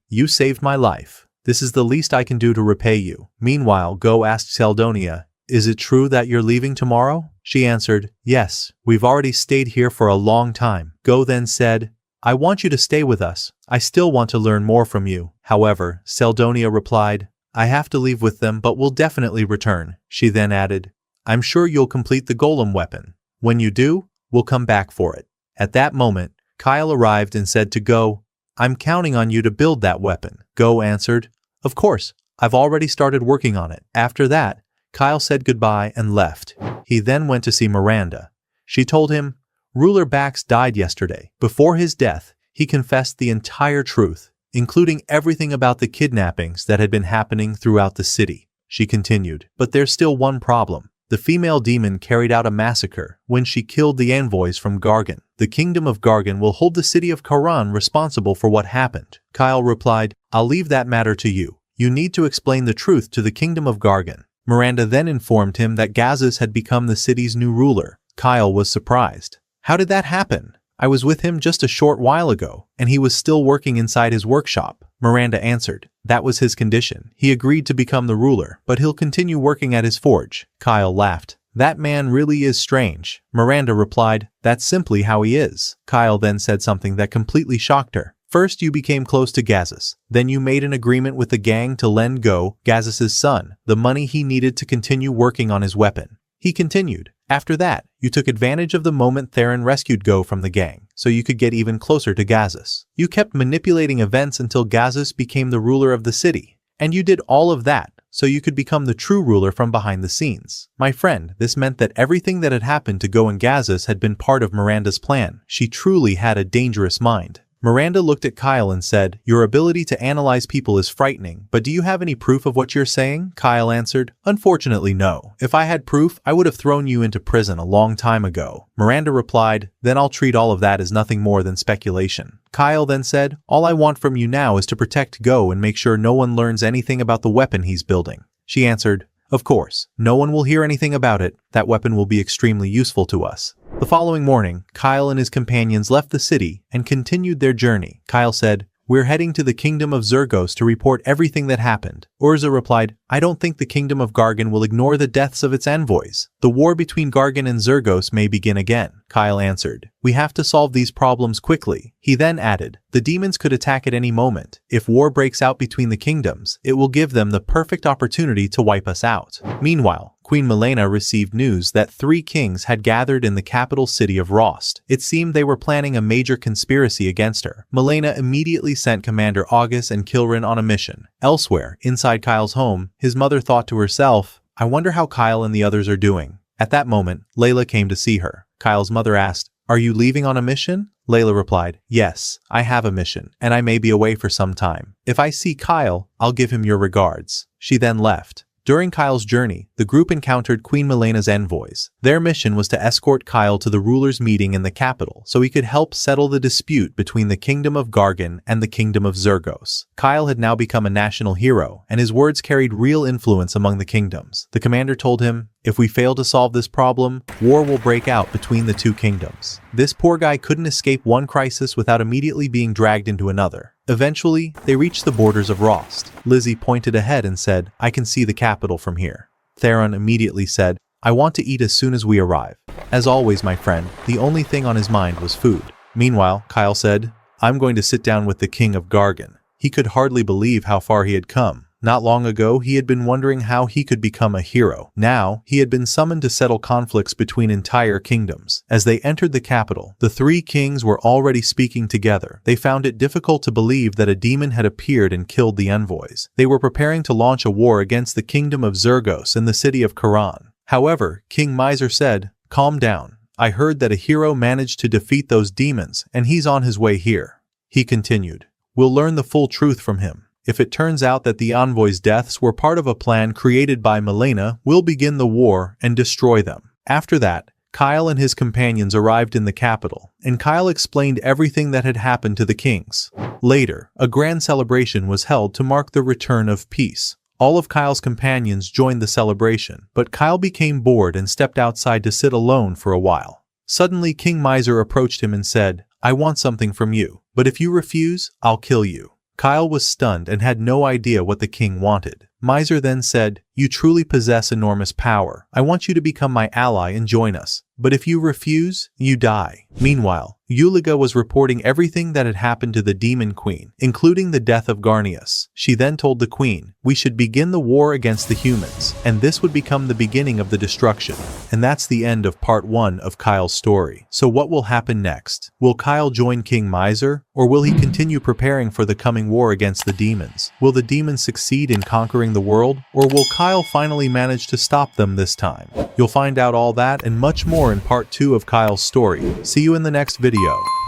you saved my life. This is the least I can do to repay you. Meanwhile, Go asked Seldonia, is it true that you're leaving tomorrow? She answered, yes, we've already stayed here for a long time. Go then said, I want you to stay with us. I still want to learn more from you. However, Seldonia replied, I have to leave with them but will definitely return. She then added, I'm sure you'll complete the golem weapon. When you do, we'll come back for it. At that moment, Kyle arrived and said to Go, I'm counting on you to build that weapon. Go answered, of course, I've already started working on it. After that, Kyle said goodbye and left. He then went to see Miranda. She told him, Ruler Bax died yesterday. Before his death, he confessed the entire truth, including everything about the kidnappings that had been happening throughout the city. She continued, but there's still one problem. The female demon carried out a massacre when she killed the envoys from Gargan. The kingdom of Gargan will hold the city of Karan responsible for what happened. Kyle replied, I'll leave that matter to you. You need to explain the truth to the kingdom of Gargan. Miranda then informed him that Gazus had become the city's new ruler. Kyle was surprised. How did that happen? I was with him just a short while ago, and he was still working inside his workshop. Miranda answered, that was his condition. He agreed to become the ruler, but he'll continue working at his forge. Kyle laughed. That man really is strange. Miranda replied, that's simply how he is. Kyle then said something that completely shocked her. First, you became close to Gazus. Then you made an agreement with the gang to lend Go, Gazus's son, the money he needed to continue working on his weapon. He continued. After that, you took advantage of the moment Theron rescued Go from the gang, so you could get even closer to Gazus. You kept manipulating events until Gazus became the ruler of the city. And you did all of that, so you could become the true ruler from behind the scenes. My friend, this meant that everything that had happened to Go and Gazus had been part of Miranda's plan. She truly had a dangerous mind. Miranda looked at Kyle and said, your ability to analyze people is frightening, but do you have any proof of what you're saying? Kyle answered, unfortunately no. If I had proof, I would have thrown you into prison a long time ago. Miranda replied, then I'll treat all of that as nothing more than speculation. Kyle then said, all I want from you now is to protect Go and make sure no one learns anything about the weapon he's building. She answered, of course, no one will hear anything about it. That weapon will be extremely useful to us. The following morning, Kyle and his companions left the city and continued their journey. Kyle said, we're heading to the kingdom of Zergos to report everything that happened. Urza replied, I don't think the kingdom of Gargan will ignore the deaths of its envoys. The war between Gargan and Zergos may begin again. Kyle answered, we have to solve these problems quickly. He then added, the demons could attack at any moment. If war breaks out between the kingdoms, it will give them the perfect opportunity to wipe us out. Meanwhile, Queen Milena received news that 3 kings had gathered in the capital city of Rost. It seemed they were planning a major conspiracy against her. Milena immediately sent Commander August and Kilrin on a mission. Elsewhere, inside Kyle's home, his mother thought to herself, I wonder how Kyle and the others are doing. At that moment, Layla came to see her. Kyle's mother asked, are you leaving on a mission? Layla replied, yes, I have a mission, and I may be away for some time. If I see Kyle, I'll give him your regards. She then left. During Kyle's journey, the group encountered Queen Milena's envoys. Their mission was to escort Kyle to the ruler's meeting in the capital so he could help settle the dispute between the kingdom of Gargan and the kingdom of Zergos. Kyle had now become a national hero, and his words carried real influence among the kingdoms. The commander told him, if we fail to solve this problem, war will break out between the 2 kingdoms. This poor guy couldn't escape one crisis without immediately being dragged into another. Eventually, they reached the borders of Rost. Lizzie pointed ahead and said, I can see the capital from here. Theron immediately said, I want to eat as soon as we arrive. As always, my friend, the only thing on his mind was food. Meanwhile, Kyle said, I'm going to sit down with the king of Gargan. He could hardly believe how far he had come. Not long ago, he had been wondering how he could become a hero. Now, he had been summoned to settle conflicts between entire kingdoms. As they entered the capital, the three kings were already speaking together. They found it difficult to believe that a demon had appeared and killed the envoys. They were preparing to launch a war against the kingdom of Zergos and the city of Karan. However, King Miser said, "Calm down. I heard that a hero managed to defeat those demons, and he's on his way here." He continued, "We'll learn the full truth from him. If it turns out that the envoys' deaths were part of a plan created by Milena, we'll begin the war and destroy them." After that, Kyle and his companions arrived in the capital, and Kyle explained everything that had happened to the kings. Later, a grand celebration was held to mark the return of peace. All of Kyle's companions joined the celebration, but Kyle became bored and stepped outside to sit alone for a while. Suddenly, King Miser approached him and said, "I want something from you, but if you refuse, I'll kill you." Kyle was stunned and had no idea what the king wanted. Miser then said, "You truly possess enormous power. I want you to become my ally and join us. But if you refuse, you die." Meanwhile, Yuliga was reporting everything that had happened to the Demon Queen, including the death of Garnius. She then told the queen, "We should begin the war against the humans, and this would become the beginning of the destruction." And that's the end of part 1 of Kyle's story. So what will happen next? Will Kyle join King Miser, or will he continue preparing for the coming war against the demons? Will the demons succeed in conquering the world, or will Kyle finally manage to stop them this time? You'll find out all that and much more in part 2 of Kyle's story. See you in the next video.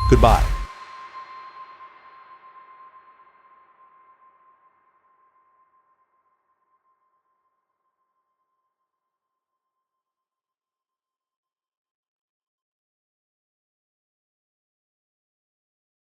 Goodbye.